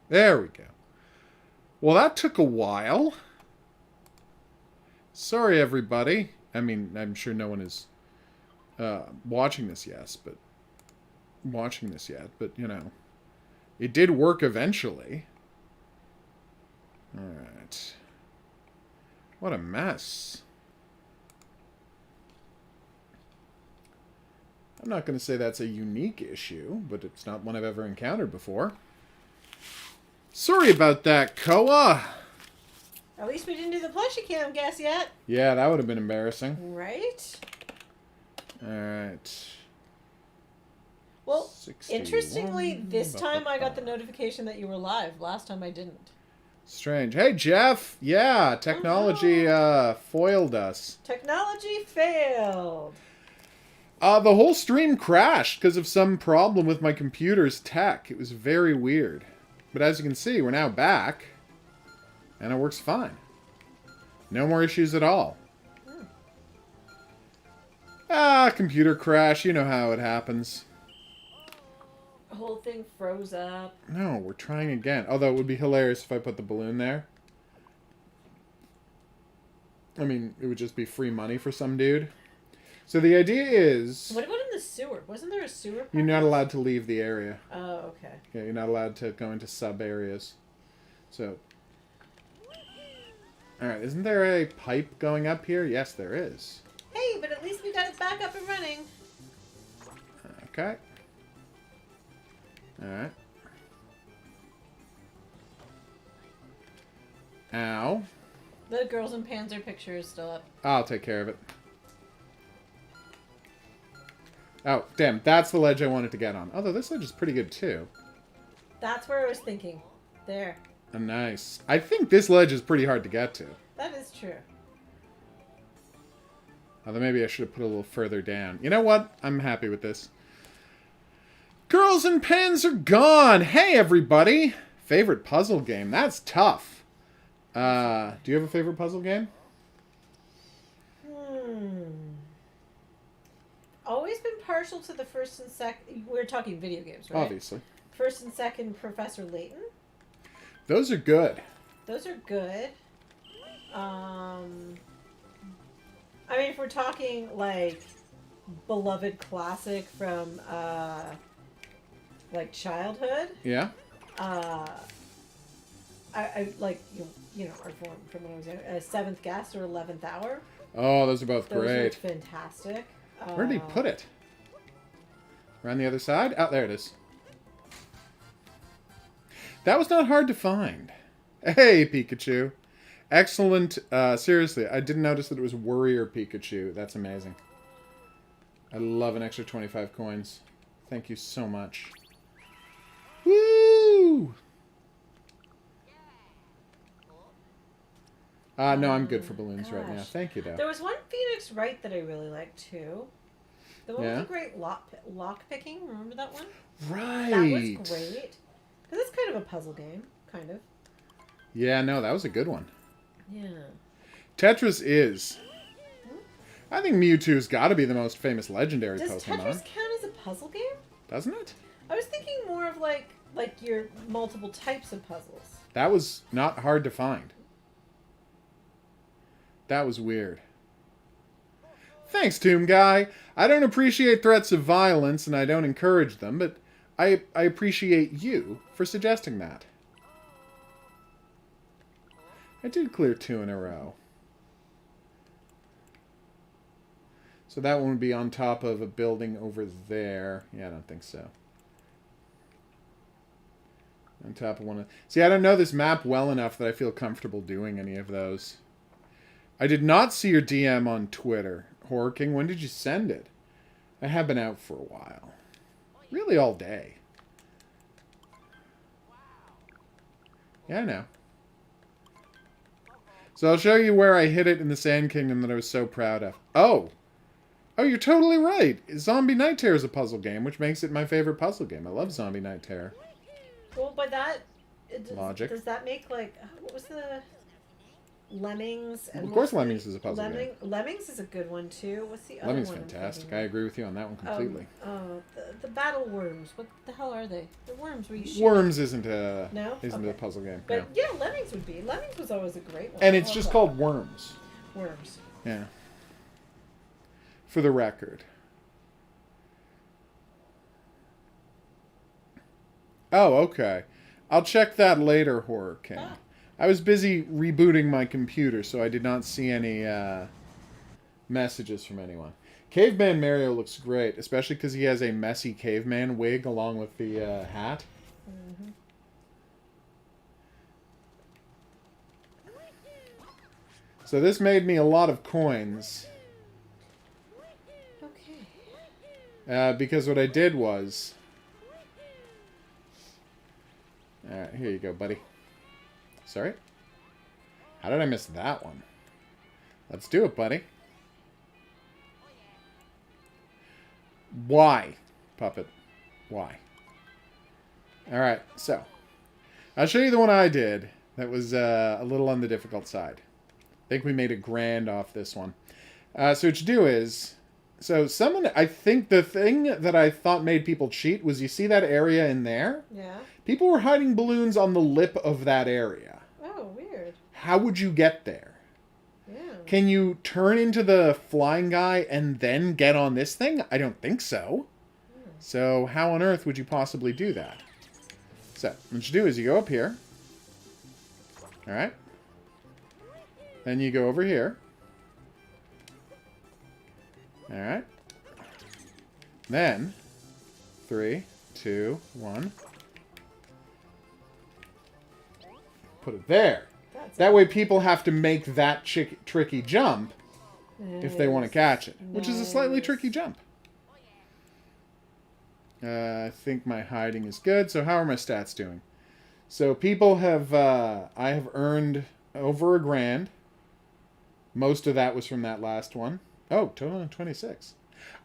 There we go. Well, that took a while. Sorry, everybody. I mean, I'm sure no one is watching this yet, but you know, it did work eventually. All right. What a mess. I'm not going to say that's a unique issue, but it's not one I've ever encountered before. Sorry about that, Koa. At least we didn't do the plushie cam guess yet. Yeah, that would have been embarrassing. Right? Alright. Well, interestingly, this time I got the notification that you were live. Last time I didn't. Strange. Hey, Jeff. Yeah, technology foiled us. Technology failed. The whole stream crashed because of some problem with my computer's tech. It was very weird. But as you can see, we're now back. And it works fine. No more issues at all. Computer crash. You know how it happens. The whole thing froze up. No, we're trying again. Although it would be hilarious if I put the balloon there. I mean, it would just be free money for some dude. So the idea is... What about in the sewer? Wasn't there a sewer part? You're not allowed to leave the area. Oh, okay. Yeah, you're not allowed to go into sub-areas. So... Alright, isn't there a pipe going up here? Yes, there is. Hey, but at least we got it back up and running. Okay. Alright. Ow. The Girls in Panzer picture is still up. I'll take care of it. Oh, damn. That's the ledge I wanted to get on. Although this ledge is pretty good, too. That's where I was thinking. There. Oh, nice. I think this ledge is pretty hard to get to. That is true. Although maybe I should have put a little further down. You know what? I'm happy with this. Girls and pens are gone! Hey, everybody! Favorite puzzle game? That's tough. Do you have a favorite puzzle game? Always been partial to the first and second... We're talking video games, right? Obviously. First and second Professor Layton. Those are good. Those are good. I mean, if we're talking, like, beloved classic from, like, childhood. Yeah? I like, you know, from when I was young. 7th Guest or 11th Hour. Oh, those are both great. Those are fantastic. Where did he put it? Around the other side? Oh, there it is. That was not hard to find. Hey, Pikachu. Excellent. Seriously, I didn't notice that it was Warrior Pikachu. That's amazing. I love an extra 25 coins. Thank you so much. Woo! No, I'm good for balloons right now. Thank you, though. There was one Phoenix Wright that I really liked, too. The one Yeah? with the great lock picking. Remember that one? Right. That was great. Because it's kind of a puzzle game. Kind of. Yeah, no, that was a good one. Yeah. Tetris is. I think Mewtwo's got to be the most famous legendary Does Pokemon. Tetris count as a puzzle game? Doesn't it? I was thinking more of like your multiple types of puzzles. That was not hard to find. That was weird. Thanks, Tomb Guy. I don't appreciate threats of violence, and I don't encourage them, but I appreciate you for suggesting that. I did clear 2 in a row. So that one would be on top of a building over there. Yeah, I don't think so. On top of one of... See, I don't know this map well enough that I feel comfortable doing any of those. I did not see your DM on Twitter. Horror King, when did you send it? I have been out for a while. Really all day. Yeah, I know. So I'll show you where I hit it in the Sand Kingdom that I was so proud of. Oh! Oh, you're totally right. Zombie Night Terror is a puzzle game, which makes it my favorite puzzle game. I love Zombie Night Terror. Well, by that... Logic. Does that make, like... What was the... Lemmings. And Of course Lemmings is a puzzle game. Lemmings is a good one, too. What's the other Lemmings one? fantastic. I agree with you on that one completely. The battle worms. What the hell are they? The worms where you shoot. Worms isn't a puzzle game. But no. yeah, Lemmings would be. Lemmings was always a great one. And it's just called Worms. Worms. Yeah. For the record. Oh, okay. I'll check that later, Horror King. Ah. I was busy rebooting my computer, so I did not see any messages from anyone. Caveman Mario looks great, especially because he has a messy caveman wig along with the hat. Mm-hmm. So this made me a lot of coins. Okay. Because what I did was... Alright, here you go, buddy. Sorry? How did I miss that one? Let's do it, buddy. Why, puppet? Why? Alright, so. I'll show you the one I did that was a little on the difficult side. I think we made a grand off this one. So what you do is... So someone... I think the thing that I thought made people cheat was you see that area in there? Yeah. People were hiding balloons on the lip of that area. Oh, weird. How would you get there? Yeah. Can you turn into the flying guy and then get on this thing? I don't think so. So how on earth would you possibly do that? So what you do is you go up here. Alright. Then you go over here. Alright. Then 3, 2, 1. Put it there. That way people have to make that tricky jump if they want to catch it. Which is a slightly tricky jump. I think my hiding is good. So how are my stats doing? So people have... I have earned over $1,000. Most of that was from that last one. Oh, total 26.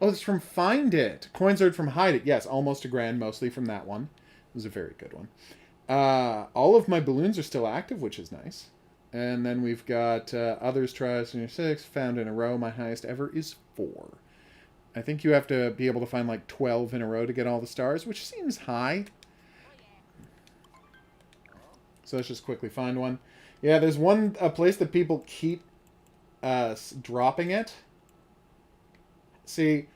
Oh, it's from Find It. Coins earned from Hide It. Yes, almost $1,000, mostly from that one. It was a very good one. All of my balloons are still active, which is nice. And then we've got others try 6, found in a row. My highest ever is 4. I think you have to be able to find like 12 in a row to get all the stars, which seems high. So let's just quickly find one. Yeah, there's a place that people keep dropping it. See,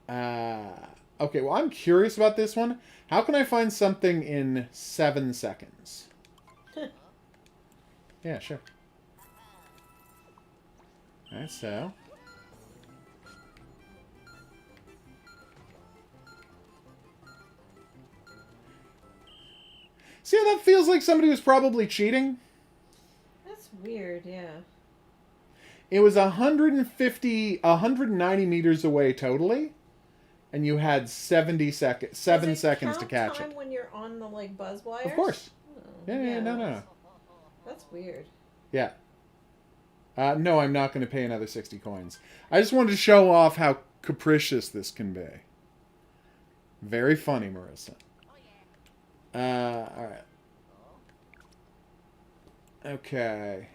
okay, well, I'm curious about this one. How can I find something in 7 seconds? Yeah, sure. Alright, so. See how that feels like somebody was probably cheating? That's weird, yeah. It was 190 meters away totally, and you had 7 seconds to catch time it. When you're on the like buzz wires? Of course. Oh, Yeah, no. That's weird. Yeah. No, I'm not going to pay another 60 coins. I just wanted to show off how capricious this can be. Very funny, Marissa. Alright. Okay.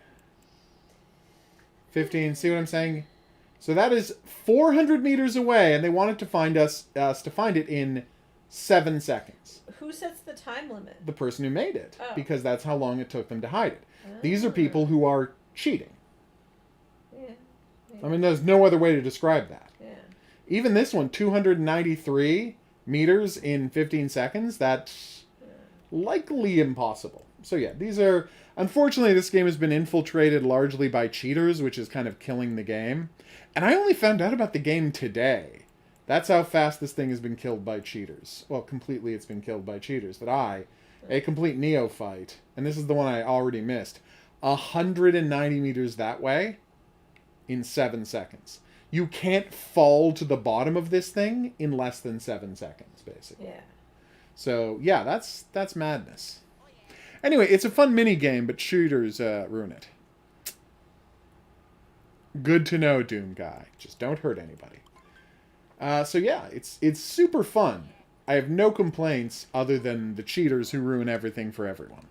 15, see what I'm saying? So that is 400 meters away, and they wanted to find us to find it in 7 seconds. Who sets the time limit? The person who made it, because that's how long it took them to hide it. Oh. These are people who are cheating. Yeah. I mean, there's no other way to describe that. Yeah. Even this one, 293 meters in 15 seconds, that's likely impossible. So yeah, these are... Unfortunately, this game has been infiltrated largely by cheaters, which is kind of killing the game. And I only found out about the game today. That's how fast this thing has been killed by cheaters. Well, completely it's been killed by cheaters. That I, a complete neophyte, and this is the one I already missed, 190 meters that way in 7 seconds. You can't fall to the bottom of this thing in less than 7 seconds, basically. Yeah. So, yeah, that's madness. Anyway, it's a fun mini game, but shooters ruin it. Good to know, Doom Guy. Just don't hurt anybody. So yeah, it's super fun. I have no complaints other than the cheaters who ruin everything for everyone.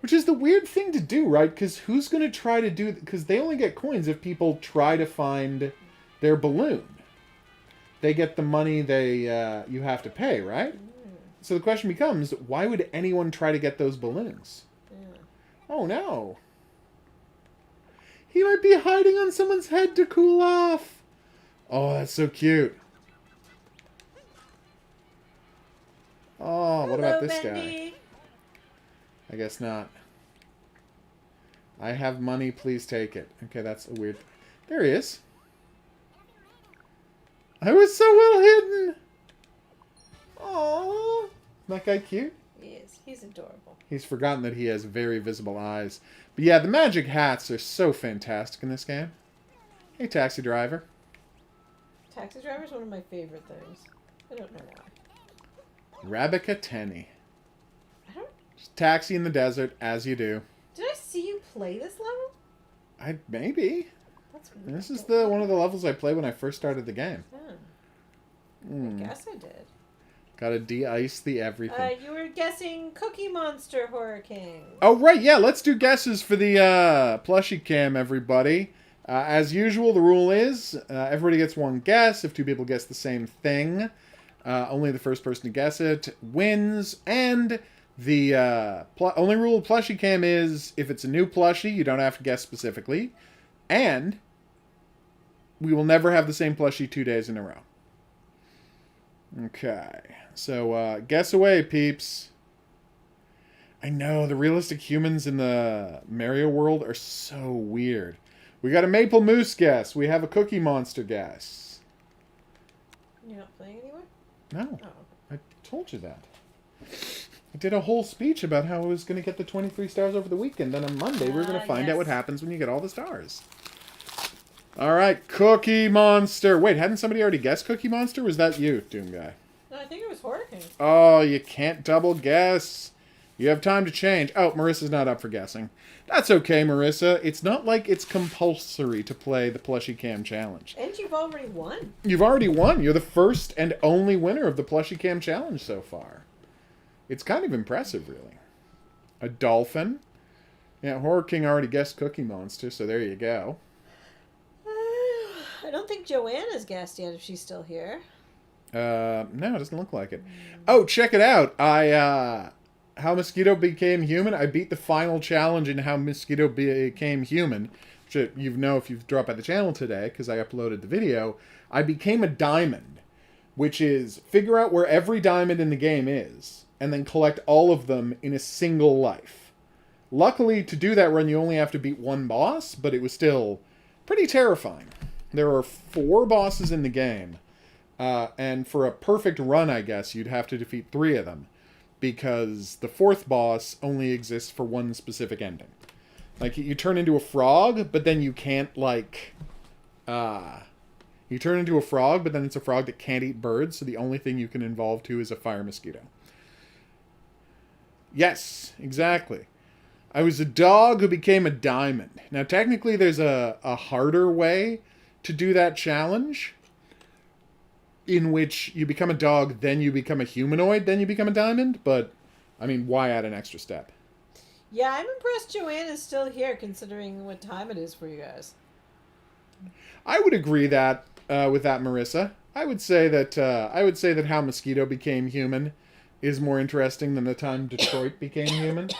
Which is the weird thing to do, right? Because who's going to try to do... Because they only get coins if people try to find their balloon. They get the money you have to pay, right? So the question becomes, why would anyone try to get those balloons? Yeah. Oh, no. He might be hiding on someone's head to cool off. Oh, that's so cute. Oh, what about this guy? I guess not. I have money, please take it. Okay, that's a weird... There he is. I was so well hidden. Aww. Isn't that guy cute? He is. He's adorable. He's forgotten that he has very visible eyes. But yeah, the magic hats are so fantastic in this game. Hey, taxi driver. Taxi driver is one of my favorite things. I don't know why. Rabica Tenny. Just taxi in the desert, as you do. Did I see you play this level? Maybe. That's weird. This is one of the levels I played when I first started the game. I guess I did. Gotta de-ice the everything. You were guessing Cookie Monster Horror King. Oh, right, yeah. Let's do guesses for the plushie cam, everybody. As usual, the rule is everybody gets one guess. If two people guess the same thing, only the first person to guess it wins. And the only rule of plushie cam is if it's a new plushie, you don't have to guess specifically. And we will never have the same plushie 2 days in a row. Okay. So, guess away, peeps. I know, the realistic humans in the Mario world are so weird. We got a Maple Moose guess. We have a Cookie Monster guess. You're not playing anywhere? No. Oh. I told you that. I did a whole speech about how I was going to get the 23 stars over the weekend. Then on Monday, we're going to find out what happens when you get all the stars. All right, Cookie Monster. Wait, hadn't somebody already guessed Cookie Monster? Was that you, Doom Guy? No, I think it was Horror King. Oh, you can't double guess. You have time to change. Oh, Marissa's not up for guessing. That's okay, Marissa. It's not like it's compulsory to play the Plushie Cam Challenge. And you've already won. You've already won. You're the first and only winner of the Plushie Cam Challenge so far. It's kind of impressive, really. A dolphin. Yeah, Horror King already guessed Cookie Monster, so there you go. I don't think Joanna's guessed yet if she's still here. No, it doesn't look like it. Oh, check it out. How Mosquito Became Human. I beat the final challenge in How Mosquito Became Human. Which you know if you've dropped by the channel today, because I uploaded the video. I became a diamond, which is figure out where every diamond in the game is, and then collect all of them in a single life. Luckily, to do that run, you only have to beat one boss, but it was still pretty terrifying. There are 4 bosses in the game, and for a perfect run, I guess, you'd have to defeat 3 of them, because the 4th boss only exists for one specific ending. Like, you turn into a frog, but then you can't, like, you turn into a frog, but then it's a frog that can't eat birds, so the only thing you can evolve to is a fire mosquito. Yes, exactly. I was a dog who became a diamond. Now, technically, there's a harder way to do that challenge, in which you become a dog, then you become a humanoid, then you become a diamond, but, I mean, why add an extra step? Yeah, I'm impressed Joanna's still here, considering what time it is for you guys. I would agree that with that, Marissa. I would say that How Mosquito Became Human is more interesting than the time Detroit became human.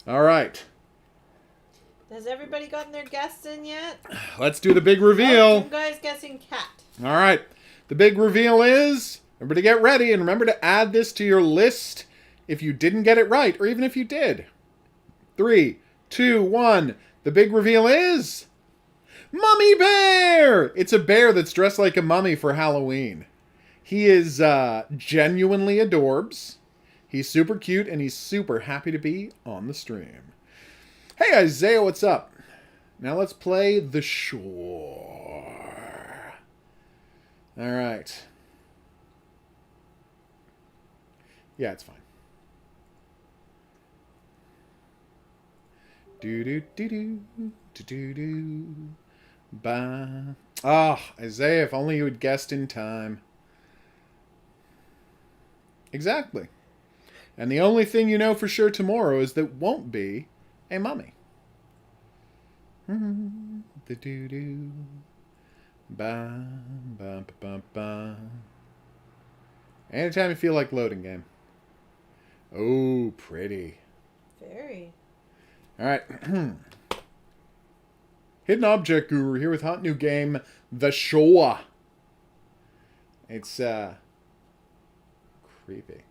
All right. Has everybody gotten their guests in yet? Let's do the big reveal. Oh, you guys guessing cat. All right. The big reveal is, everybody get ready, and remember to add this to your list if you didn't get it right, or even if you did. 3, 2, 1. The big reveal is Mummy Bear! It's a bear that's dressed like a mummy for Halloween. He is genuinely adorbs. He's super cute, and he's super happy to be on the stream. Hey, Isaiah, what's up? Now let's play The Shore. All right. Yeah, it's fine. Do-do-do-do, do-do-do, ba. Ah, Isaiah, if only you had guessed in time. Exactly. And the only thing you know for sure tomorrow is that won't be a mummy. The doo-doo. Ba, ba, ba, ba, ba. Anytime you feel like loading game. Oh, pretty. Very. All right. Hidden Object Guru here with hot new game, The Shoah. It's creepy.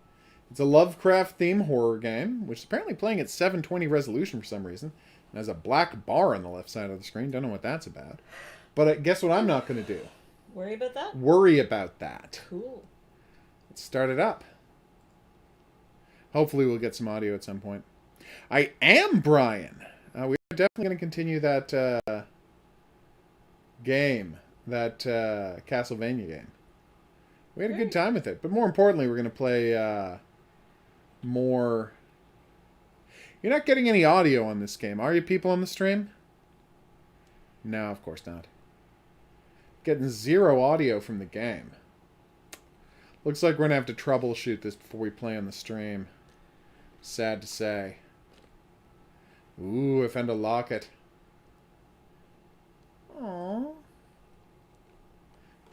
It's a Lovecraft-themed horror game, which is apparently playing at 720 resolution for some reason. And has a black bar on the left side of the screen. Don't know what that's about. But guess what I'm not going to do? Worry about that? Worry about that. Cool. Let's start it up. Hopefully we'll get some audio at some point. I am Brian. We're definitely going to continue that game. That Castlevania game. We had a good time with it. But more importantly, we're going to play more... You're not getting any audio on this game, are you, people on the stream? No, of course not. Getting zero audio from the game. Looks like we're going to have to troubleshoot this before we play on the stream. Sad to say. Ooh, I found a locket. Aww.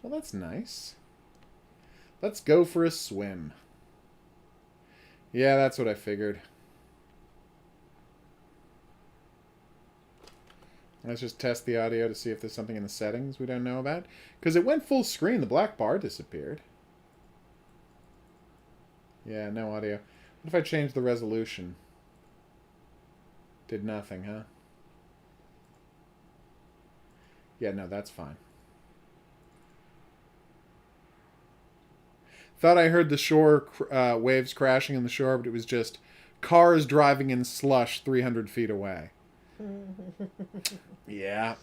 Well, that's nice. Let's go for a swim. Yeah, that's what I figured. Let's just test the audio to see if there's something in the settings we don't know about. Because it went full screen. The black bar disappeared. Yeah, no audio. What if I change the resolution? Did nothing, huh? Yeah, no, that's fine. Thought I heard the shore waves crashing in the shore, but it was just cars driving in slush 300 feet away. Yeah.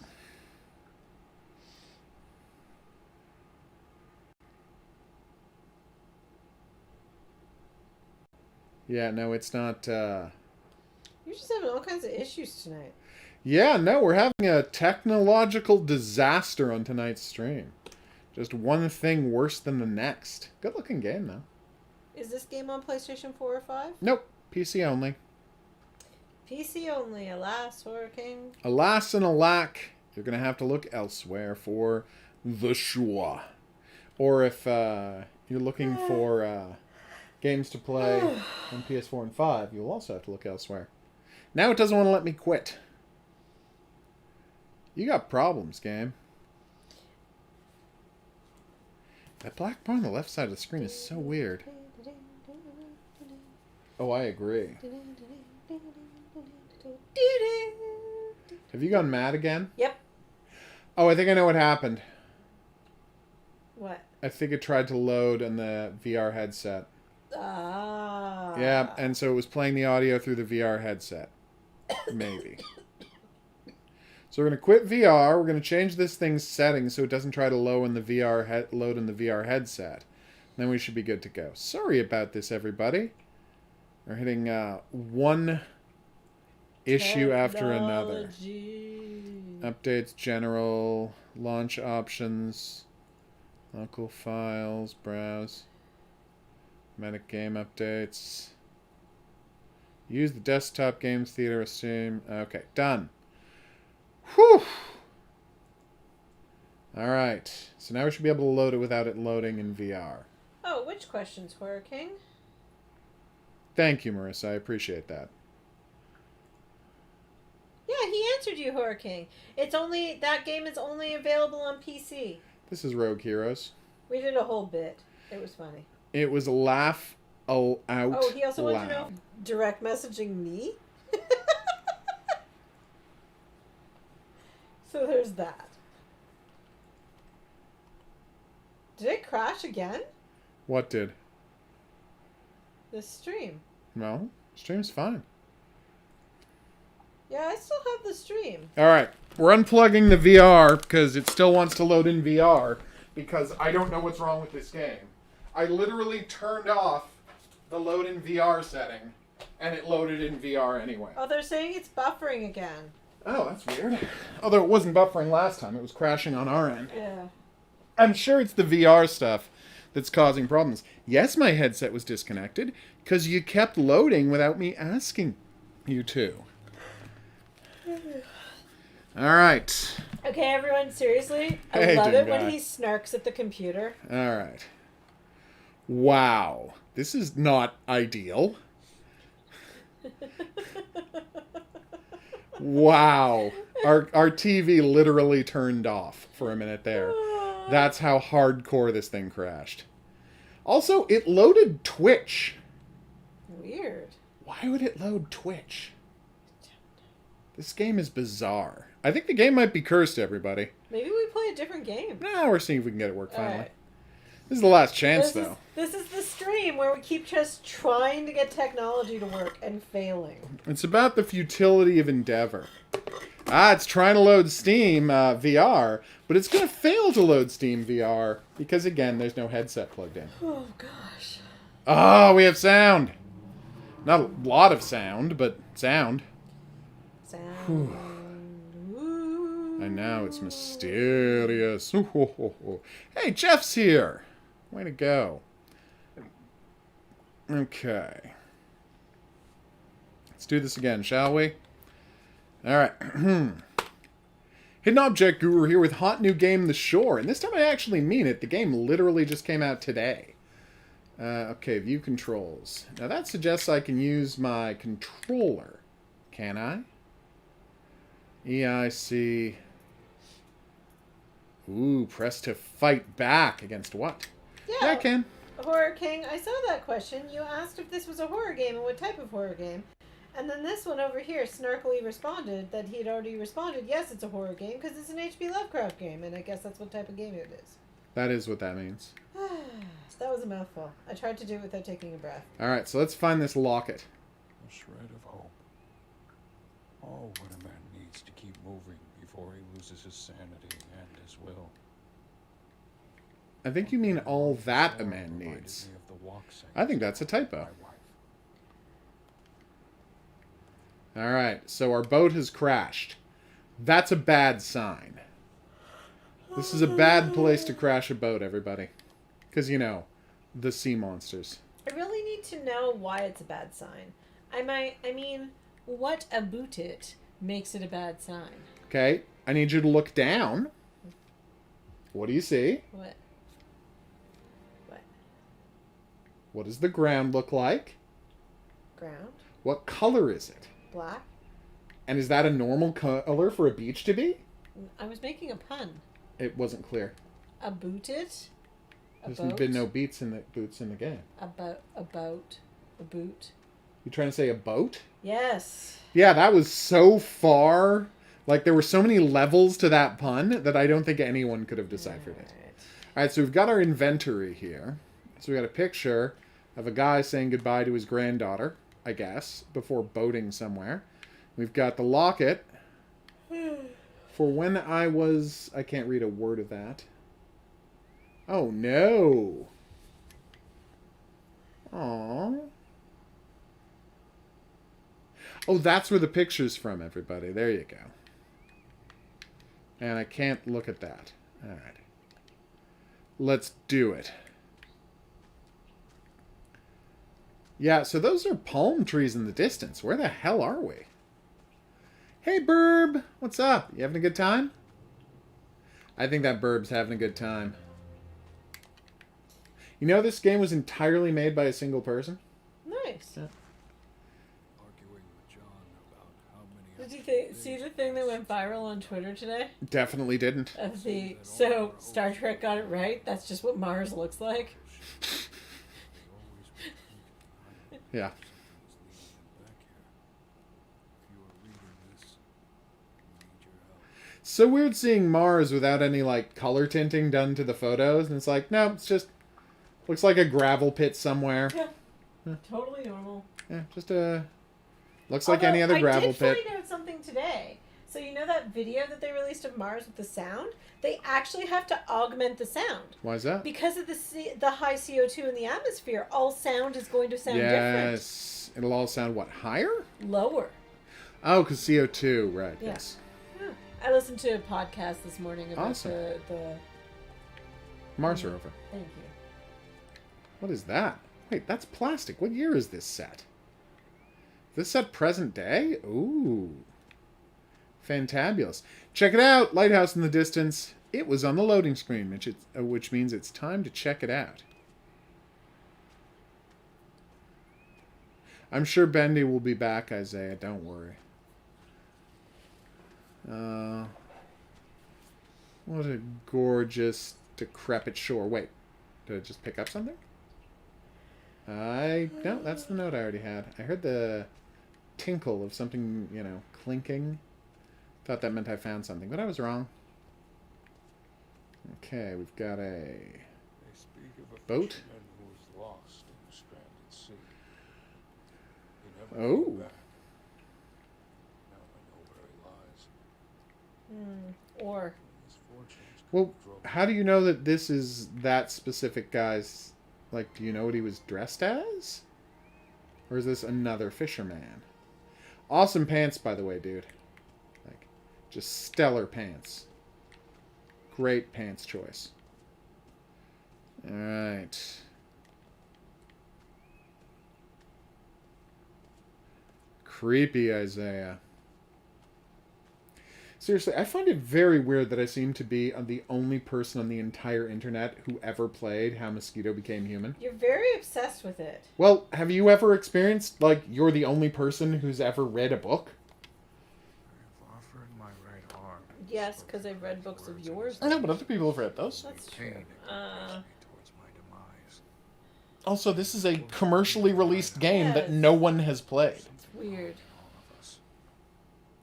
Yeah, no, it's not... You're just having all kinds of issues tonight. Yeah, no, we're having a technological disaster on tonight's stream. Just one thing worse than the next. Good looking game, though. Is this game on PlayStation 4 or 5? Nope. PC only. PC only, alas, Horror King. Alas and alack, you're going to have to look elsewhere for The Shoah. Or if you're looking for games to play on PS4 and 5, you'll also have to look elsewhere. Now it doesn't want to let me quit. You got problems, game. That black bar on the left side of the screen is so weird. Oh, I agree. Have you gone mad again? Yep. Oh, I think I know what happened. What? I think it tried to load on the VR headset. Ah. Yeah, and so it was playing the audio through the VR headset. Maybe. So we're going to quit VR. We're going to change this thing's settings so it doesn't try to load in the VR headset. Then we should be good to go. Sorry about this, everybody. We're hitting one issue after another. Updates, general, launch options, local files, browse, medic game updates. Use the desktop games theater stream. Okay, done. Whew. Alright, so now we should be able to load it without it loading in VR. Oh, which questions, Horror King? Thank you, Marissa. I appreciate that. Yeah, he answered you, Horror King. That game is only available on PC. This is Rogue Heroes. We did a whole bit. It was funny. It was a laugh out loud. Oh, he also wanted to know direct messaging me? So there's that. Did it crash again? What did? This stream. No, stream's fine. Yeah, I still have the stream. Alright, we're unplugging the VR because it still wants to load in VR because I don't know what's wrong with this game. I literally turned off the load in VR setting and it loaded in VR anyway. Oh, they're saying it's buffering again. Oh, that's weird. Although it wasn't buffering last time, it was crashing on our end. Yeah. I'm sure it's the VR stuff that's causing problems. Yes, my headset was disconnected because you kept loading without me asking you to. All right. Okay, everyone, seriously, I Hey, love it Dingai. when he snarks at the computer. All right. Wow. This is not ideal. Wow. Our TV literally turned off for a minute there. That's how hardcore this thing crashed. Also, it loaded Twitch. Weird. Why would it load Twitch? This game is bizarre. I think the game might be cursed, everybody. Maybe we play a different game. No, we're seeing if we can get it work finally. All right. This is the last chance, though. This is the stream where we keep just trying to get technology to work and failing. It's about the futility of endeavor. It's trying to load Steam VR, but it's going to fail to load Steam VR because, again, there's no headset plugged in. Oh, gosh. Oh, we have sound. Not a lot of sound, but sound. Sound. And now it's mysterious. Hey, Jeff's here. Way to go. Okay. Let's do this again, shall we? Alright. Hidden Object Guru here with hot new game The Shore. And this time I actually mean it. The game literally just came out today. Okay, view controls. Now that suggests I can use my controller. Can I? EIC. Ooh, press to fight back against what? Yeah, I can. Horror King, I saw that question. You asked if this was a horror game and what type of horror game. And then this one over here snarkily responded that he had already responded, yes, it's a horror game because it's an H.P. Lovecraft game. And I guess that's what type of game it is. That is what that means. That was a mouthful. I tried to do it without taking a breath. Alright, so let's find this locket. A shred of hope. Oh, what a man needs to keep moving before he loses his sanity and his will. I think you mean all that a man Reminded needs. me of the walk scene I think that's a with typo. my wife. Alright, so our boat has crashed. That's a bad sign. This is a bad place to crash a boat, everybody. Because, you know, the sea monsters. I really need to know why it's a bad sign. I mean, what about it makes it a bad sign? Okay, I need you to look down. What do you see? What? What? What does the ground look like? Ground? What color is it? Black? And is that a normal color for a beach to be? I was making a pun. It wasn't clear. About it? There's About? been no boots in the game. About a boot. You trying to say a boat? Yes. Yeah, that was so far. Like, there were so many levels to that pun that I don't think anyone could have deciphered it. Alright, so we've got our inventory here. So we got a picture of a guy saying goodbye to his granddaughter, I guess, before boating somewhere. We've got the locket. For when I can't read a word of that. Oh, no. Aww. Oh, that's where the picture's from, everybody. There you go. And I can't look at that. Alright. Let's do it. Yeah, so those are palm trees in the distance. Where the hell are we? Hey, Burb! What's up? You having a good time? I think that Burb's having a good time. You know this game was entirely made by a single person? Nice. Yeah. Arguing with John about how many Did you see the thing that went viral on Twitter today? Definitely didn't. Of so Star Trek got it right. That's just what Mars looks like. Yeah. So weird seeing Mars without any, like, color tinting done to the photos. And it's like, no, it's just... Looks like a gravel pit somewhere. Yeah. Totally normal. Yeah, just a... Looks like any other gravel pit. I did find out something today. So you know that video that they released of Mars with the sound? They actually have to augment the sound. Why is that? Because of the high CO2 in the atmosphere, all sound is going to sound different. Yes. It'll all sound, what, higher? Lower. Oh, because CO2, right, Yeah. yes. Yeah. I listened to a podcast this morning about Awesome. the Mars rover. Thank you. What is that? Wait, that's plastic. What year is this set? This set present day? Ooh. Fantabulous. Check it out! Lighthouse in the distance. It was on the loading screen, which means it's time to check it out. I'm sure Bendy will be back, Isaiah. Don't worry. What a gorgeous, decrepit shore. Wait, did I just pick up something? No, that's the note I already had. I heard the tinkle of something, you know, clinking. Thought that meant I found something, but I was wrong. Okay, we've got a They speak of a boat. fisherman who was lost in a stranded sea. He never Oh. came back. Now I know where he lies. Or His fortunes Well, drove how do you know that this is that specific guy's... Like, do you know what he was dressed as? Or is this another fisherman? Awesome pants, by the way, dude. Like, just stellar pants. Great pants choice. Alright. Creepy, Isaiah. Seriously, I find it very weird that I seem to be the only person on the entire internet who ever played How Mosquito Became Human. you're very obsessed with it. Well, have you ever experienced, like, you're the only person who's ever read a book? I've offered my right arm. Yes, because I've read books of yours. I know, but other people have read those. That's true. Pain towards my demise. Also, this is a commercially released game that Yes. no one has played. It's weird. All of us.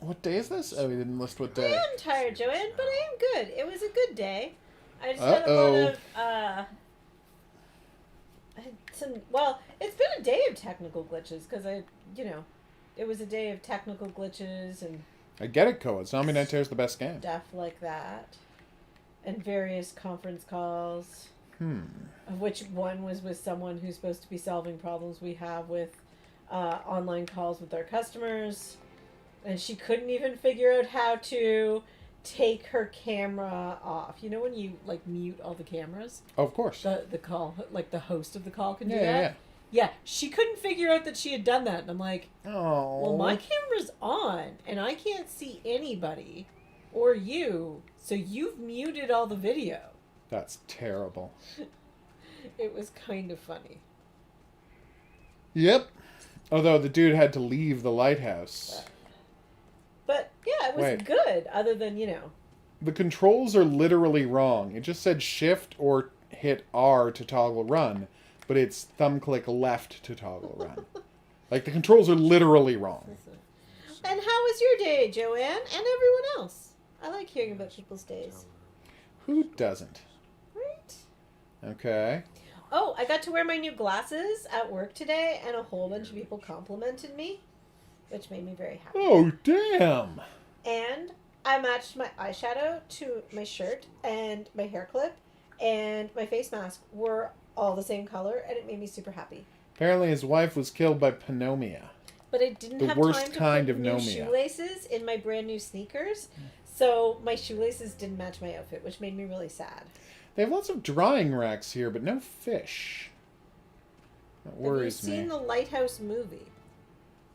What day is this? Oh, we didn't list what I day. am tired, Joanne, but I am good. It was a good day. I just had a lot of I had well, it's been a day of technical glitches because it was a day of technical glitches and I get it, Koa. Zombie Night Terror is the best game. stuff like that, and various conference calls. Of which one was with someone who's supposed to be solving problems we have with online calls with our customers, and she couldn't even figure out how to take her camera off. You know when you like mute all the cameras? Oh, of course. The call, like the host of the call can do Yeah, that. Yeah, she couldn't figure out that she had done that, and I'm like, Oh. well, my camera's on, and I can't see anybody or you, so you've muted all the video. That's terrible. It was kind of funny. Yep. Although the dude had to leave the lighthouse. But, yeah, it was Wait. good, other than, The controls are literally wrong. It just said shift or hit R to toggle run, but it's thumb click left to toggle run. Like, the controls are literally wrong. And how was your day, Joanne, and everyone else? I like hearing about people's days. Who doesn't? Right? Okay. Oh, I got to wear my new glasses at work today, and a whole bunch of people complimented me, which made me very happy. Oh, damn! And I matched my eyeshadow to my shirt, and my hair clip, and my face mask were all the same color, and it made me super happy. Apparently his wife was killed by panomia. But I didn't The have worst time to kind put of new nomia. shoelaces in my brand new sneakers, so my shoelaces didn't match my outfit, which made me really sad. They have lots of drying racks here, but no fish. That worries Have you me. seen the Lighthouse movie?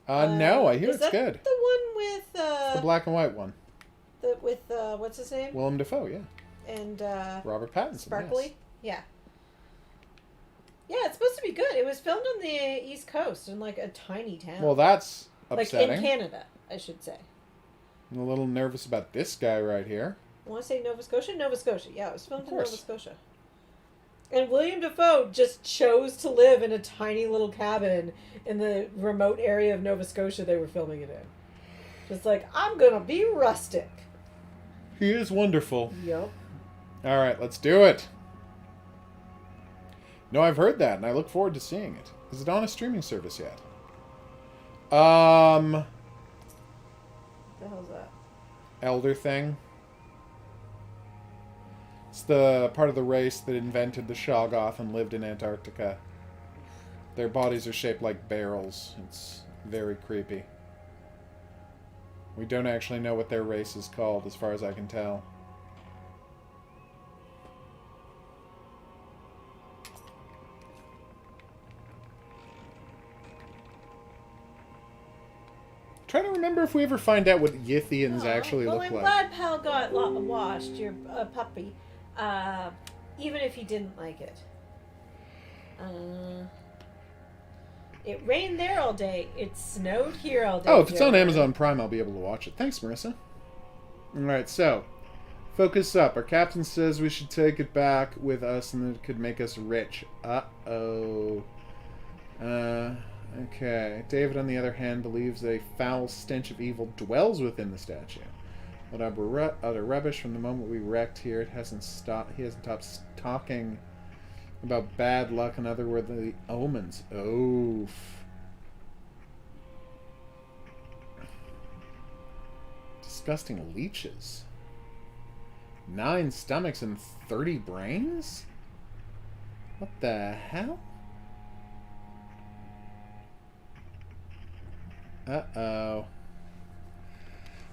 No, I hear is it's that good. The one with The black and white one. what's his name? Willem Dafoe, yeah. And Robert Pattinson, Sparkly? yes. Yeah, it's supposed to be good. It was filmed on the East Coast in like a tiny town. Well, that's like upsetting. in Canada, I should say. I'm a little nervous about this guy right here. I want to say Nova Scotia? Nova Scotia. Yeah, it was filmed Of in Nova course. Scotia. And William Dafoe just chose to live in a tiny little cabin in the remote area of Nova Scotia they were filming it in. Just like, I'm going to be rustic. He is wonderful. Yep. All right, let's do it. No, I've heard that, and I look forward to seeing it. Is it on a streaming service yet? What the hell's that? Elder thing. It's the part of the race that invented the Shoggoth and lived in Antarctica. Their bodies are shaped like barrels. It's very creepy. We don't actually know what their race is called, as far as I can tell. Trying to remember if we ever find out what Yithians actually well, look I'm like. glad Pal got washed, your puppy. Even if he didn't like it. It rained there all day. It snowed here all day. Oh, if it's on Jeremy. Amazon Prime, I'll be able to watch it. Thanks, Marissa. Alright, so. Focus up. Our captain says we should take it back with us and it could make us rich. Uh-oh. Okay. David, on the other hand, believes a foul stench of evil dwells within the statue. Whatever other rubbish, from the moment we wrecked here, he hasn't stopped talking about bad luck and otherworldly omens. Oof. Disgusting leeches. 9 stomachs and 30 brains? What the hell? Uh-oh.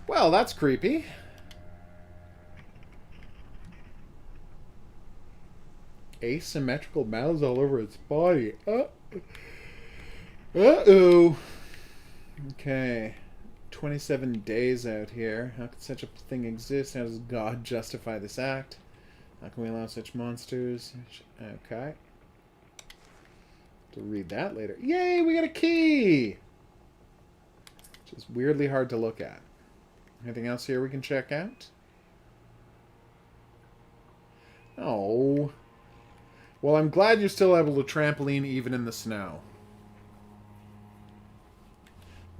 Well, that's creepy. Asymmetrical mouths all over its body. Uh-oh. Okay. 27 days out here. How could such a thing exist? How does God justify this act? How can we allow such monsters? Okay. To read that later. Yay, we got a key! Which is weirdly hard to look at. Anything else here we can check out? Oh. Well, I'm glad you're still able to trampoline even in the snow.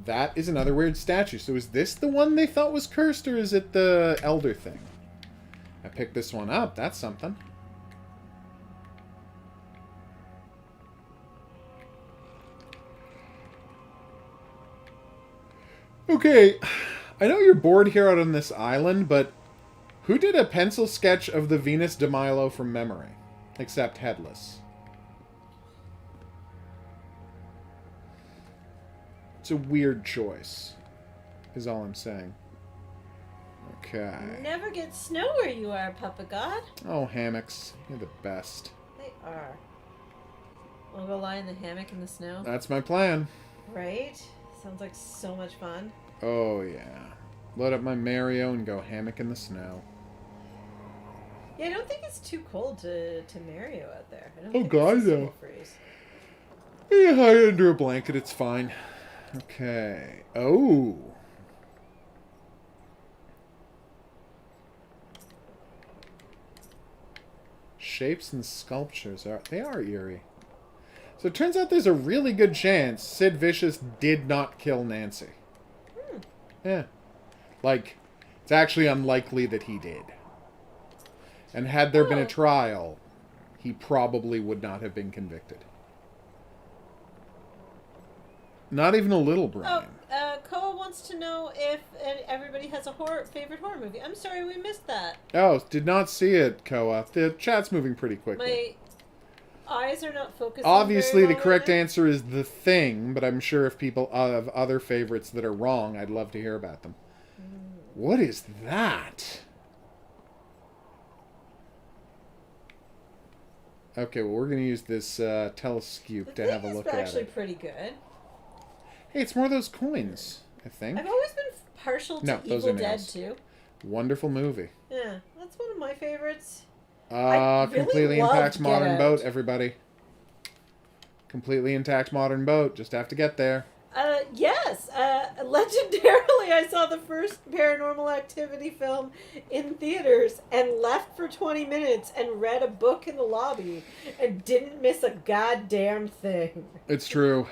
That is another weird statue. So is this the one they thought was cursed, or is it the elder thing? I picked this one up. That's something. Okay, I know you're bored here out on this island, but who did a pencil sketch of the Venus de Milo from memory? Except headless. It's a weird choice, is all I'm saying. Okay. Never get snow where you are, Papa God. Oh, hammocks. You're the best. They are. Wanna go lie in the hammock in the snow? That's my plan. Right? Sounds like so much fun. Oh, yeah. Load up my Mario and go hammock in the snow. Yeah, I don't think it's too cold to Mario out there. I don't Oh, think God, it's a no. snow freeze. Yeah, hide under a blanket. It's fine. Okay. Oh. Shapes and sculptures are eerie. So it turns out there's a really good chance Sid Vicious did not kill Nancy. Yeah. Like, it's actually unlikely that he did. And had there been a trial, he probably would not have been convicted. Not even a little, Brian. Koa wants to know if everybody has a favorite horror movie. I'm sorry we missed that. Oh, did not see it, Koa. The chat's moving pretty quickly. My eyes are not focusing. Obviously, very the well correct right now. answer is The Thing, but I'm sure if people have other favorites that are wrong, I'd love to hear about them. What is that? Okay, well, we're going to use this telescope to have a look at actually it. pretty good. Hey, it's more of those coins, I think. I've always been partial to No, those Evil are Dead nails. too. Wonderful movie. Yeah, that's one of my favorites. I really Completely loved intact Get modern Out. boat, everybody. Completely intact modern boat. Just have to get there. Yes. Legendarily, I saw the first Paranormal Activity film in theaters and left for 20 minutes and read a book in the lobby and didn't miss a goddamn thing. It's true.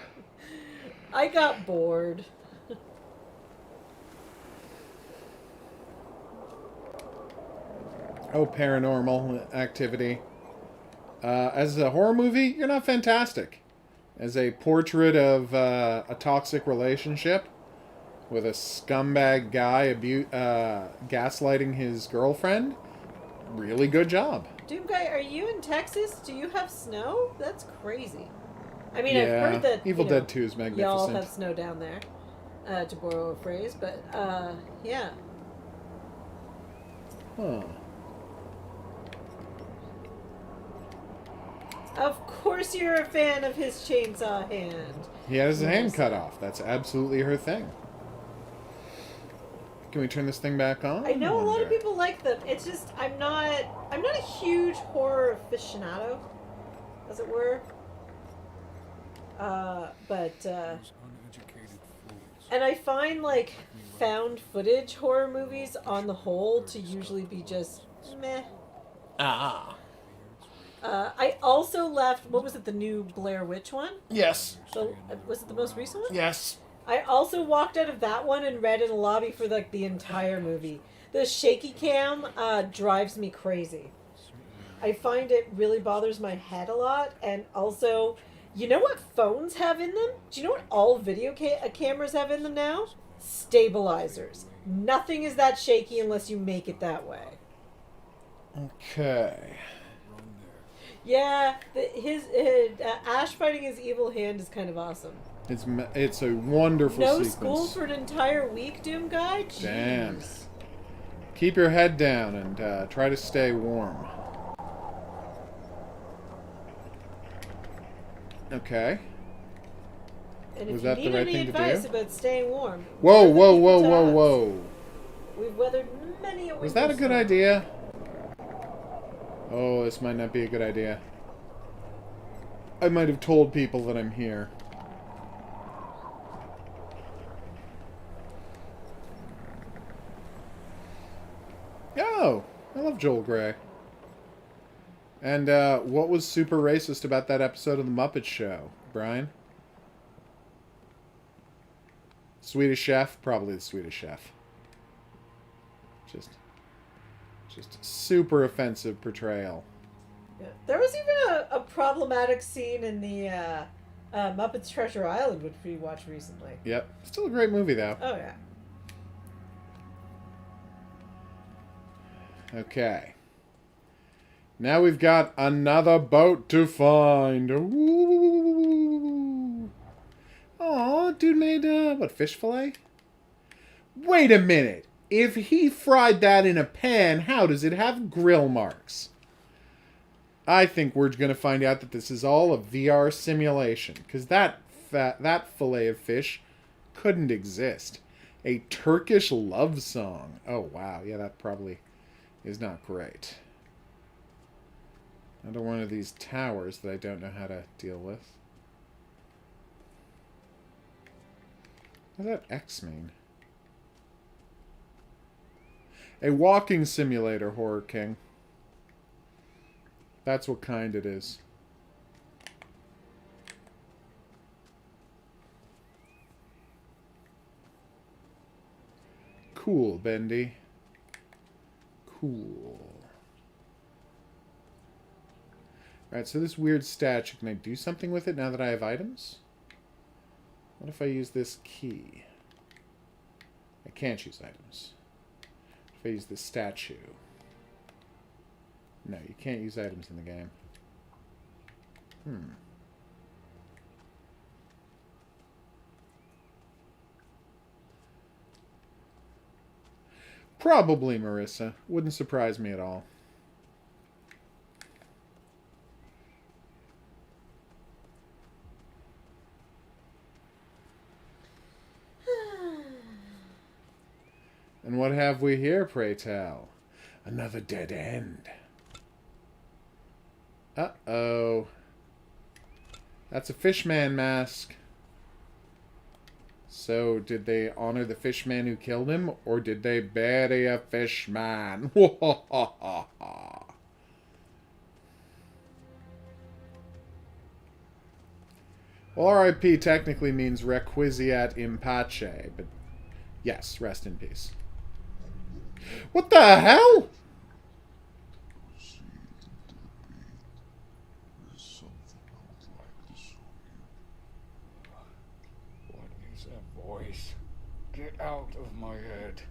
I got bored. Oh, Paranormal Activity. As a horror movie, you're not fantastic. As a portrait of a toxic relationship with a scumbag guy gaslighting his girlfriend, really good job. Doom Guy, are you in Texas? Do you have snow? That's crazy. I mean, Yeah, I've heard that Evil Dead 2 is magnificent. y'all have snow down there, to borrow a phrase, but yeah. Huh. Of course you're a fan of his chainsaw hand. He had his hand cut off. That's absolutely her thing. Can we turn this thing back on? I know a lot of wonder? people like them. It's just I'm not a huge horror aficionado, as it were. But Those uneducated fools. and I find like found footage horror movies on the whole to usually be just meh. Ah. I also left. What was it? The new Blair Witch one? Yes. Was it the most recent one? Yes. I also walked out of that one and read in a lobby for like the entire movie. The shaky cam drives me crazy. I find it really bothers my head a lot, and also, you know what phones have in them? Do you know what all video cameras have in them now? Stabilizers. Nothing is that shaky unless you make it that way. Okay. Run there. Yeah, his Ash fighting his evil hand is kind of awesome. It's a wonderful No sequence. school for an entire week, Doom Guy? Jeez. Damn. Keep your head down and try to stay warm. Okay. And Was if that you the need right any thing to advice do? about staying warm, Whoa, let whoa, them whoa, keep whoa, tabs. whoa. We've weathered many a Was that a winter good storm. idea? Oh, this might not be a good idea. I might have told people that I'm here. Oh, I love Joel Grey. And what was super racist about that episode of The Muppet Show, Brian? Swedish Chef? Probably the Swedish Chef. Just super offensive portrayal. Yeah. There was even a problematic scene in the Muppets Treasure Island, which we watched recently. Yep. Still a great movie, though. Oh, yeah. Okay. Now we've got another boat to find. Ooh. Aw, dude made, what, fish fillet? Wait a minute. If he fried that in a pan, how does it have grill marks? I think we're going to find out that this is all a VR simulation, because that fillet of fish couldn't exist. A Turkish love song. Oh, wow. Yeah, that probably is not great. Another one of these towers that I don't know how to deal with. What does that X mean? A walking simulator, Horror King. That's what kind it is. Cool, Bendy. Cool. Alright, so this weird statue, can I do something with it now that I have items? What if I use this key? I can't use items. If I use this statue. No, you can't use items in the game. Probably Marissa. Wouldn't surprise me at all. And what have we here, pray tell? Another dead end. Uh-oh. That's a fishman mask. So, did they honor the fishman who killed him, or did they bury a fishman? Well, R.I.P. technically means requiescat in pace, but yes, rest in peace. What the hell? What is that voice? Get out of my head.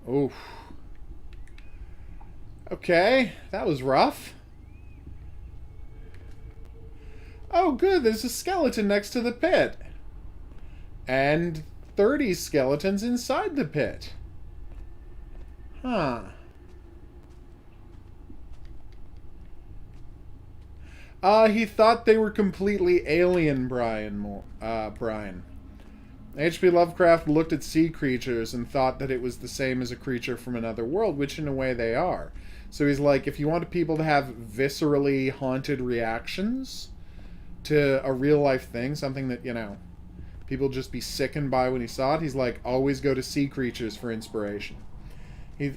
Oof. Okay, that was rough. Oh, good, there's a skeleton next to the pit. And 30 skeletons inside the pit. Huh. He thought they were completely alien, Brian. H.P. Lovecraft looked at sea creatures and thought that it was the same as a creature from another world, which in a way they are. So he's like, if you want people to have viscerally haunted reactions to a real-life thing, something that, people just be sickened by when he saw it, he's like, always go to sea creatures for inspiration.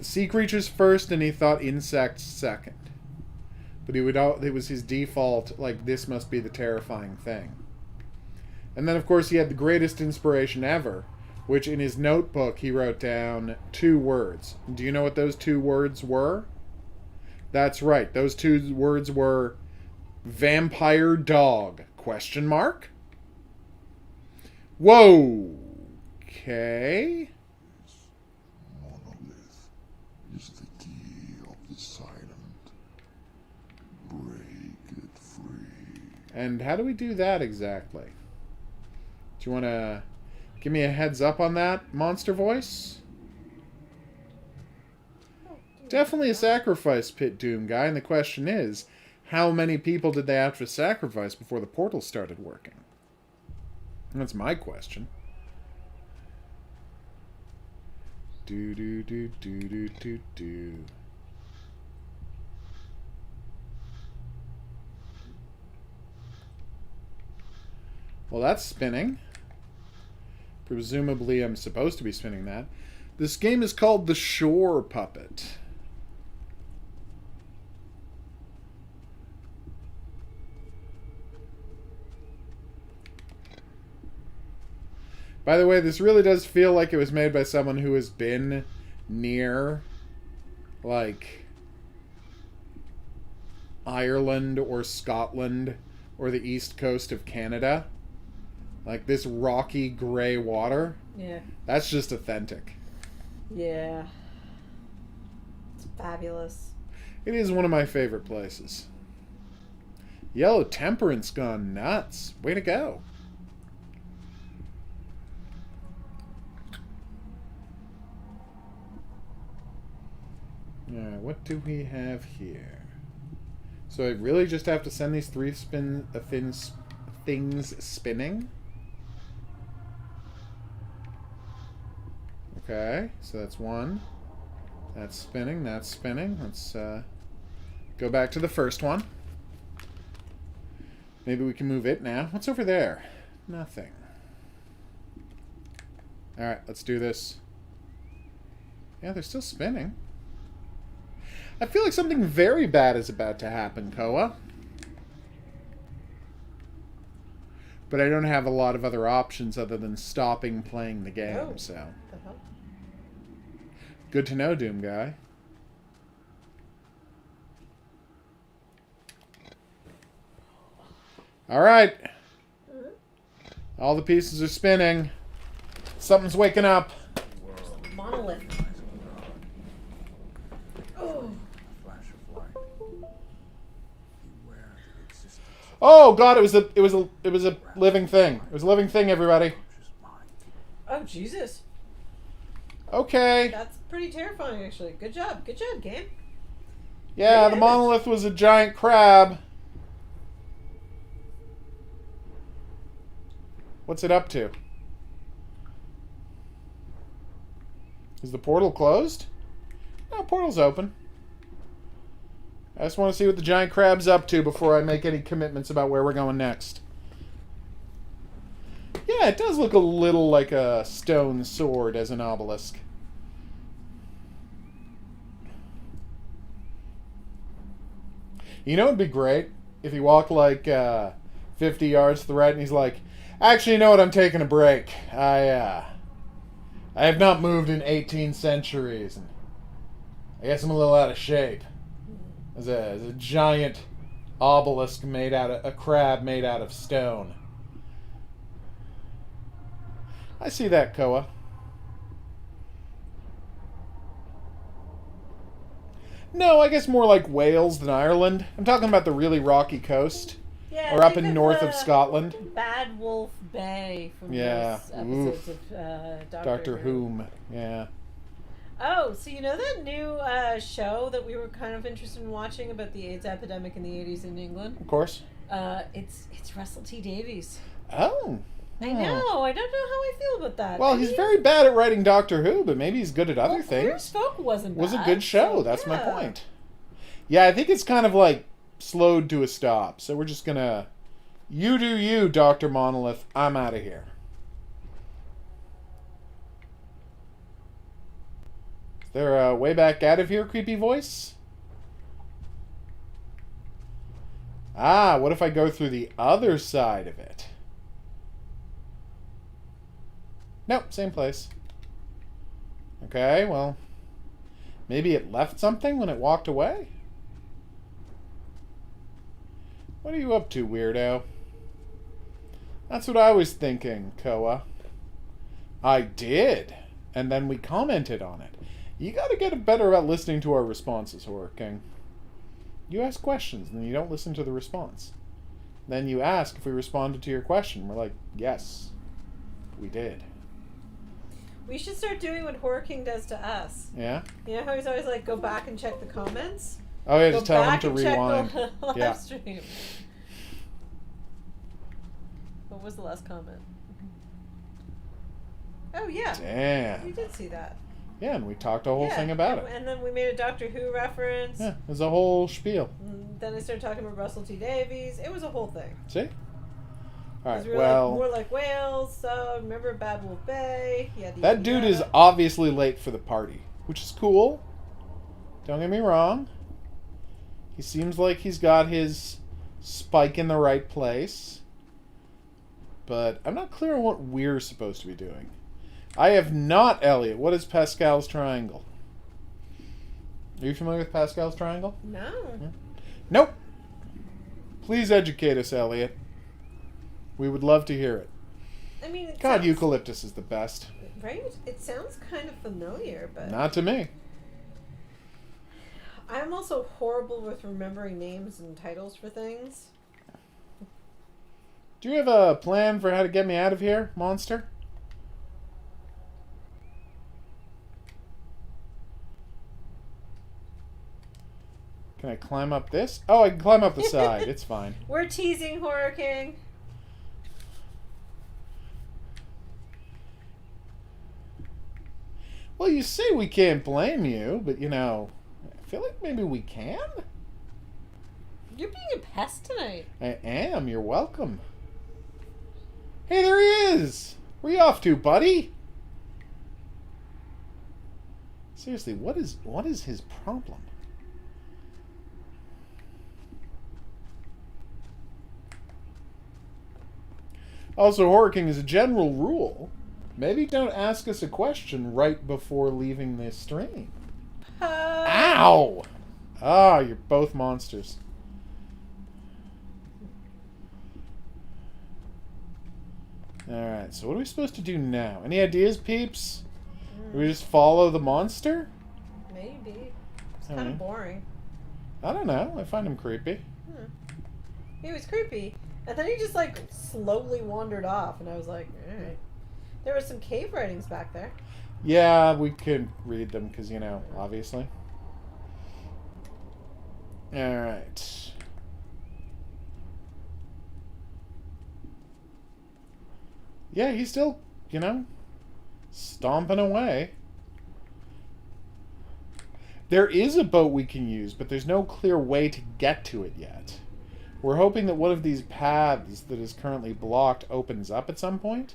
Sea creatures first, and he thought insects second. But it was his default, like, this must be the terrifying thing. And then, of course, he had the greatest inspiration ever, which in his notebook he wrote down 2 words. Do you know what those 2 words were? That's right. Those 2 words were vampire dog, ? Whoa. Okay. Monolith is the key of the silent. Break it free. And how do we do that exactly? Do you want to give me a heads up on that, Monster Voice? Definitely a sacrifice pit Doom guy, and the question is, how many people did they have to sacrifice before the portal started working? That's my question. Do do do do do do do. Well, that's spinning. Presumably I'm supposed to be spinning that. This game is called The Shore Puppet. By the way, this really does feel like it was made by someone who has been near, like, Ireland or Scotland or the east coast of Canada. Like, this rocky gray water. Yeah. That's just authentic. Yeah. It's fabulous. It is one of my favorite places. Yellow Temperance gone nuts. Way to go. Alright, what do we have here? So I really just have to send these 3 things spinning? Okay, so that's 1. That's spinning, that's spinning. Let's go back to the first one. Maybe we can move it now. What's over there? Nothing. Alright, let's do this. Yeah, they're still spinning. I feel like something very bad is about to happen, Koa. But I don't have a lot of other options other than stopping playing the game, so... Uh-huh. Good to know, Doom Guy. Alright. All the pieces are spinning. Something's waking up. Monolith. Oh. Oh God! It was a living thing. It was a living thing, everybody. Oh Jesus. Okay. That's pretty terrifying, actually. Good job. Good job, game. Yeah, the monolith was a giant crab. What's it up to? Is the portal closed? No, portal's open. I just want to see what the giant crab's up to before I make any commitments about where we're going next. Yeah, it does look a little like a stone sword as an obelisk. You know, it'd be great if he walked like 50 yards to the right and he's like, actually, you know what? I'm taking a break. I have not moved in 18 centuries, and I guess I'm a little out of shape. As a giant obelisk made out of a crab made out of stone. I see that, Koa. No, I guess more like Wales than Ireland. I'm talking about the really rocky coast. Yeah, or up in north of Scotland. Bad Wolf Bay from Yeah. those episodes of Doctor Whom. Yeah. Oh, so you know that new show that we were kind of interested in watching about the AIDS epidemic in the 80s in England? Of course. It's Russell T Davies. Oh. I know. I don't know how I feel about that. Well, he's very bad at writing Doctor Who, but maybe he's good at other Queer things. Folk wasn't bad. Was a good show. So, That's my yeah. point. Yeah, I think it's kind of like slowed to a stop. So we're just gonna, you do you, Dr. Monolith. I'm out of here. Is there a way back out of here, creepy voice? Ah, what if I go through the other side of it? Nope, same place. Okay, well, maybe it left something when it walked away? What are you up to, weirdo? That's what I was thinking, Koa. I did. And then we commented on it. You gotta get better about listening to our responses, Horror King. You ask questions, and then you don't listen to the response. Then you ask if we responded to your question. We're like, yes, we did. We should start doing what Horror King does to us. Yeah? You know how he's always like, go back and check the comments? Oh, yeah, Go just tell him back to and check rewind. the live Yeah. stream. What was the last comment? Oh, yeah. Damn. We did see that. Yeah, and we talked the whole thing about it. And then we made a Doctor Who reference. Yeah, there's a whole spiel. And then I started talking about Russell T Davies. It was a whole thing. See? All right, We were well... like, more like Wales. So remember Bad Wolf Bay? That dude is obviously late for the party, which is cool. Don't get me wrong. He seems like he's got his spike in the right place. But I'm not clear on what we're supposed to be doing. I have not, Elliot. What is Pascal's triangle? Are you familiar with Pascal's triangle? No. Yeah. Nope. Please educate us, Elliot. We would love to hear it. I mean, it God, sounds, eucalyptus is the best. right? It sounds kind of familiar, but Not to me. I'm also horrible with remembering names and titles for things. Do you have a plan for how to get me out of here, monster? Can I climb up this? Oh, I can climb up the side. It's fine. We're teasing Horror King. Well, you say we can't blame you, but, you know, I feel like maybe we can? You're being a pest tonight. I am. You're welcome. Hey, there he is! Where you off to, buddy? Seriously, what is his problem? Also, Horror King, as a general rule, maybe don't ask us a question right before leaving the stream. Ow! Ah, you're both monsters. Alright, so what are we supposed to do now? Any ideas, peeps? Do we just follow the monster? Maybe. It's kind Alright. of boring. I don't know. I find him creepy. He was creepy. And then he just like slowly wandered off, and I was like, alright. There were some cave writings back there. Yeah, we could read them because, you know, obviously. Alright. Yeah, he's still, you know, stomping away. There is a boat we can use, but there's no clear way to get to it yet. We're hoping that one of these paths that is currently blocked opens up at some point,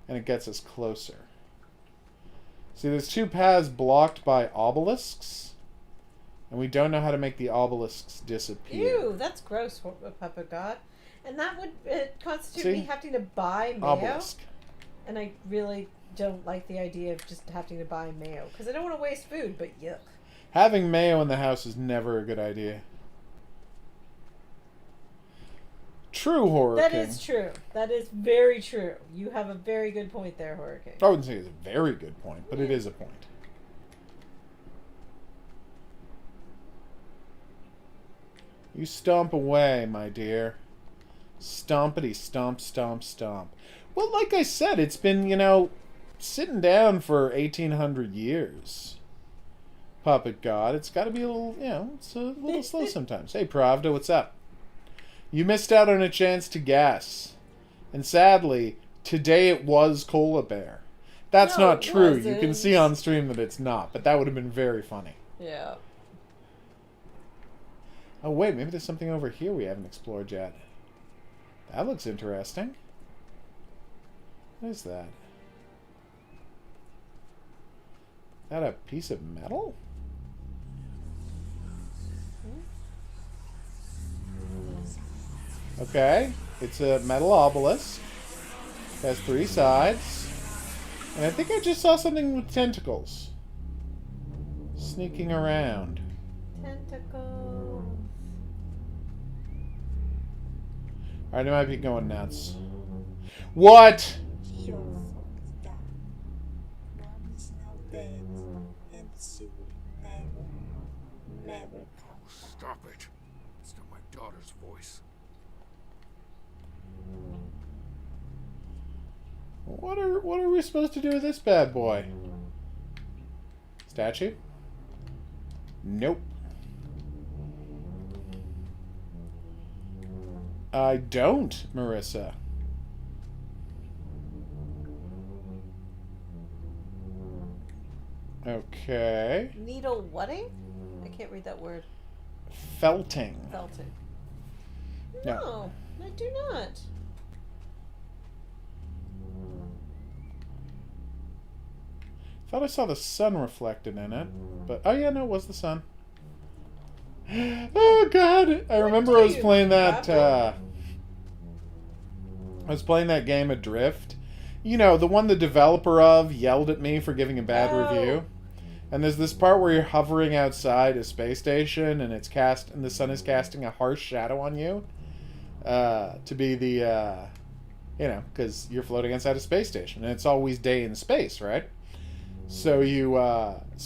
and it gets us closer. See, there's two paths blocked by obelisks, and we don't know how to make the obelisks disappear. Ew, that's gross, Puppet God. And that would constitute See? me having to buy mayo. Obelisk. And I really don't like the idea of just having to buy mayo. Because I don't want to waste food, but yuck. Having mayo in the house is never a good idea. True, Horror That King. is true. That is very true. You have a very good point there, Horror King. I wouldn't say it's a very good point, but it is a point. You stomp away, my dear. Stompity stomp, stomp, stomp. Well, like I said, it's been, you know, sitting down for 1,800 years. Puppet God. It's got to be a little, you know, it's a little slow sometimes. Hey, Pravda, what's up? You missed out on a chance to guess. And sadly, today it was Cola Bear. That's No, not it true. You can wasn't. see on stream that it's not, but that would have been very funny. Yeah. Oh, wait, maybe there's something over here we haven't explored yet. That looks interesting. What is that? Is that a piece of metal? Okay, it's a metal obelisk. It has 3 sides. And I think I just saw something with tentacles. Sneaking around. Tentacles. Alright, I might be going nuts. What? Your folks died. Mom is now dead, and she will never come back. Stop it. It's not my daughter's voice. What are we supposed to do with this bad boy? Statue? Nope. I don't, Marissa. Okay. Needle whatting? I can't read that word. Felting. Felting. No. No, I do not. Thought I saw the sun reflected in it, but oh yeah, no, it was the sun. Oh god! I remember I was playing that. I was playing that game Adrift. You know, the one the developer of yelled at me for giving a bad Oh. review. And there's this part where you're hovering outside a space station, and the sun is casting a harsh shadow on you. To be the, because you're floating inside a space station, and it's always day in space, right? So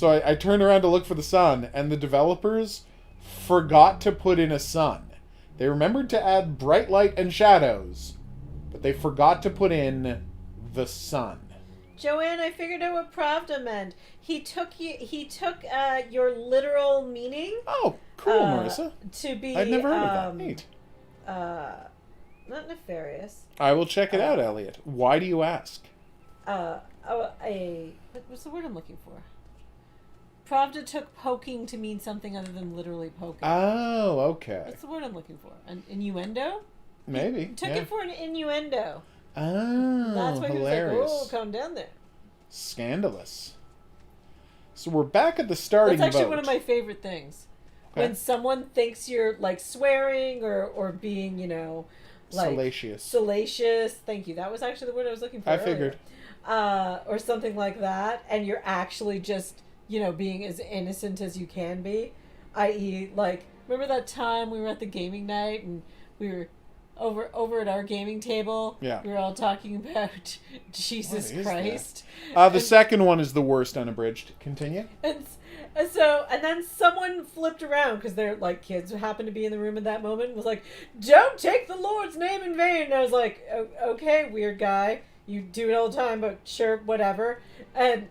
I turned around to look for the sun, and the developers forgot to put in a sun. They remembered to add bright light and shadows, but they forgot to put in the sun. Joanne, I figured out what Pravda meant. He took your literal meaning. Oh, cool, Marissa. To be. I'd never heard of that. Neat. Not nefarious. I will check it out, Elliot. Why do you ask? What's the word I'm looking for? Pravda took poking to mean something other than literally poking. Oh, okay. What's the word I'm looking for? An innuendo? Maybe. He took yeah. it for an innuendo. Oh, That's why hilarious. he was like, "Oh, come down there." Scandalous. So we're back at the starting That's actually boat. one of my favorite things. Okay. When someone thinks you're like swearing or being, like salacious. Thank you. That was actually the word I was looking for. I figured. Or something like that, and you're actually just, being as innocent as you can be. I.e., like, remember that time we were at the gaming night and we were over at our gaming table? Yeah. We were all talking about Jesus What is Christ. The second one is the worst unabridged. Continue. And then someone flipped around because they're like kids who happened to be in the room at that moment and was like, "Don't take the Lord's name in vain." And I was like, "Okay, weird guy. You do it all the time, but sure, whatever." And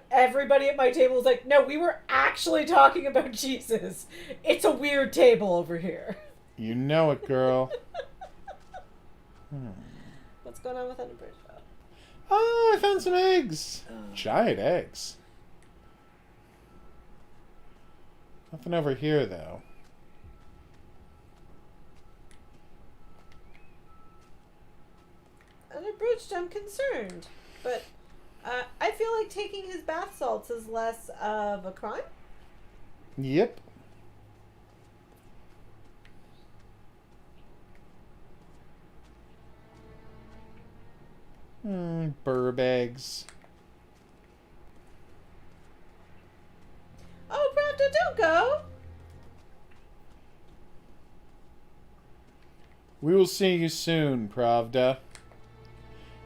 everybody at my table was like, "No, we were actually talking about Jesus. It's a weird table over here." You know it, girl. What's going on with Unabridged? Oh, I found some eggs. Giant eggs. Nothing over here, though. Unabridged, I'm concerned, but I feel like taking his bath salts is less of a crime. Yep. Burb eggs. Oh, Pravda, don't go! We will see you soon, Pravda.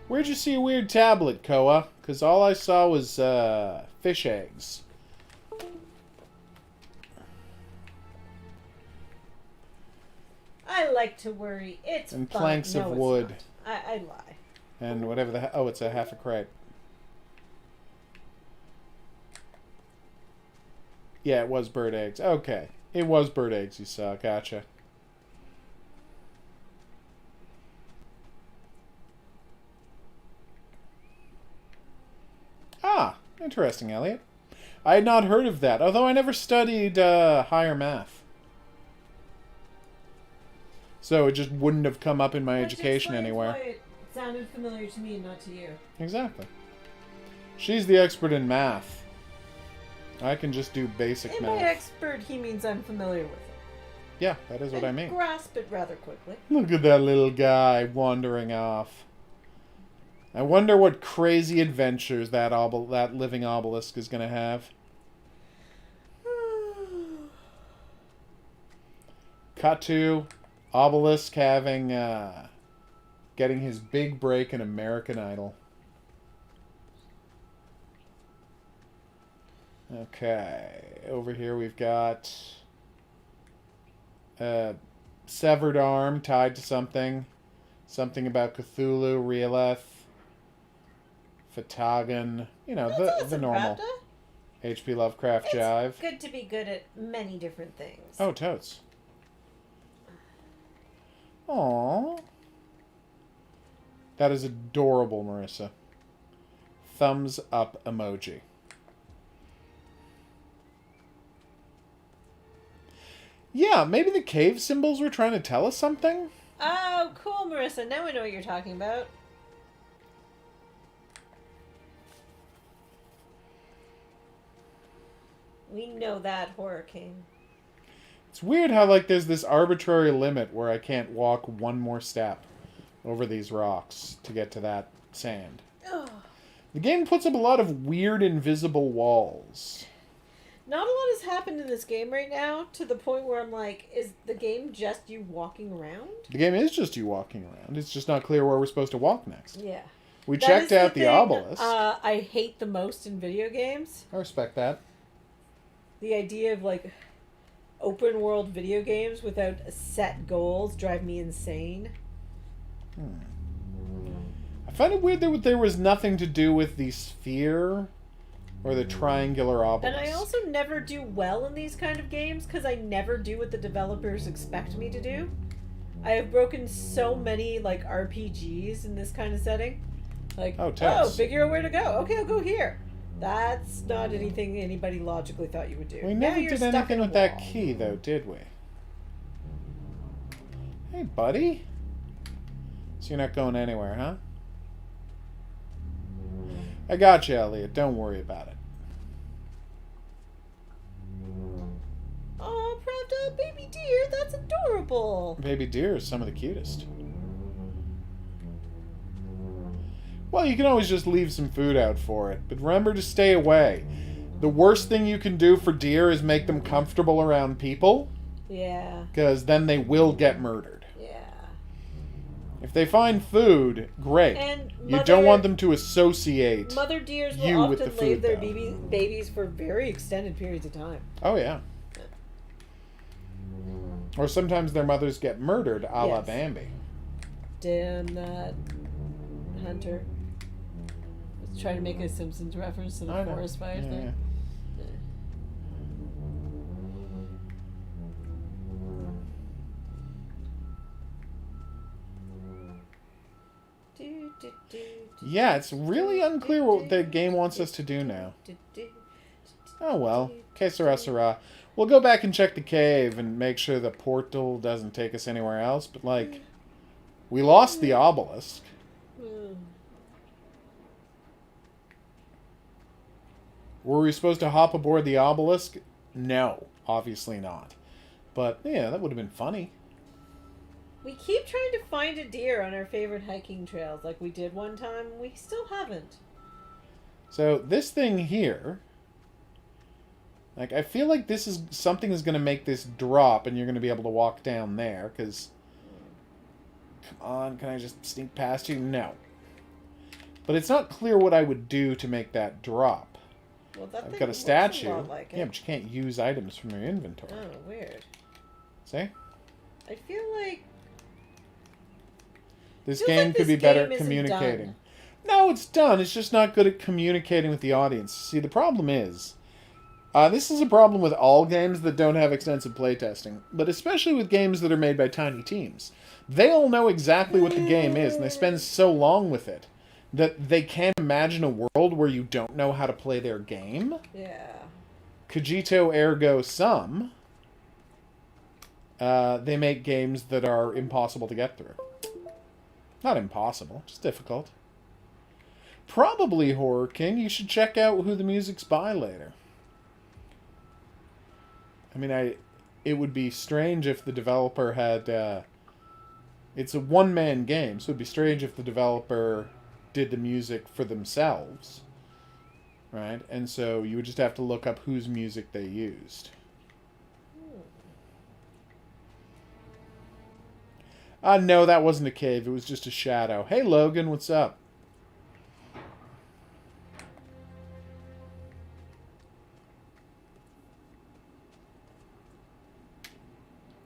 Where'd you see a weird tablet, Koa? Because all I saw was, fish eggs. I like to worry. It's And fun. planks No, of it's wood. not. I lie. And whatever the... Oh, it's a half a crepe. Yeah, it was bird eggs. Okay. It was bird eggs you saw. Gotcha. Interesting, Elliot. I had not heard of that, although I never studied higher math. So it just wouldn't have come up in my education anywhere. Why it sounded familiar to me and not to you. Exactly. She's the expert in math. I can just do basic And math. by expert, he means I'm familiar with it. Yeah, that is what I mean. Grasp it rather quickly. Look at that little guy wandering off. I wonder what crazy adventures that living obelisk is going to have. Cut to Obelisk having getting his big break in American Idol. Okay, over here we've got a severed arm tied to something. Something about Cthulhu, Rieleth, Fatagan. You know, the normal Pravda. H.P. Lovecraft jive. It's good to be good at many different things. Oh, totes. Aww. That is adorable, Marissa. Thumbs up emoji. Yeah, maybe the cave symbols were trying to tell us something? Oh, cool, Marissa. Now I know what you're talking about. We know that, Horror King. It's weird how, like, there's this arbitrary limit where I can't walk one more step over these rocks to get to that sand. Ugh. The game puts up a lot of weird invisible walls. Not a lot has happened in this game right now to the point where I'm like, is the game just you walking around? The game is just you walking around. It's just not clear where we're supposed to walk next. Yeah. We That checked is out the thing, obelisk. I hate the most in video games. I respect that. The idea of like open world video games without set goals drive me insane. I find it weird that there was nothing to do with the sphere or the triangular obelisk. And I also never do well in these kind of games because I never do what the developers expect me to do. I have broken so many like RPGs in this kind of setting. Like, figure out where to go. Okay, I'll go here. That's not anything anybody logically thought you would do. We Now never you're did stuck anything in a with that wall. key, though, did we? Hey, buddy. So you're not going anywhere, huh? I got you, Elliot. Don't worry about it. Oh, Pravda, baby deer, that's adorable. Baby deer is some of the cutest. Well, you can always just leave some food out for it, but remember to stay away. The worst thing you can do for deer is make them comfortable around people, Yeah, because then they will get murdered. yeah. If they find food, great. And You don't want them to associate. Mother deers you will with often the leave food, their though. babies for very extended periods of time. Oh, yeah. Or sometimes their mothers get murdered, a la Yes. Bambi. Damn that hunter. Was trying to make a Simpsons reference to the I know. forest fire Yeah, thing. yeah. Do, do, do, do, Yeah, it's really unclear what the game wants us to do now. do, do, Oh well, que sera sera. We'll go back and check the cave and make sure the portal doesn't take us anywhere else, but like, we lost the obelisk. do. Were we supposed to hop aboard the obelisk? No, obviously not. But yeah, that would have been funny. We keep trying to find a deer on our favorite hiking trails like we did one time. We still haven't. So this thing here, like, I feel like this is something is going to make this drop and you're going to be able to walk down there, because... Come on, can I just sneak past you? No. But it's not clear what I would do to make that drop. Well, that I've thing got a looks statue. lot like it. Yeah, but you can't use items from your inventory. Oh, weird. See? I feel like... This Feels game like could this be better game isn't communicating. done. No, it's done. It's just not good at communicating with the audience. See, the problem is... this is a problem with all games that don't have extensive playtesting, but especially with games that are made by tiny teams. They all know exactly what the game is, and they spend so long with it that they can't imagine a world where you don't know how to play their game. Yeah. Cogito ergo sum. They make games that are impossible to get through. Not impossible, just difficult. Probably, Horror King, you should check out who the music's by later. I mean, it would be strange if the developer had... it's a one-man game, so it would be strange if the developer did the music for themselves. Right? And so you would just have to look up whose music they used. No, that wasn't a cave. It was just a shadow. Hey, Logan, what's up?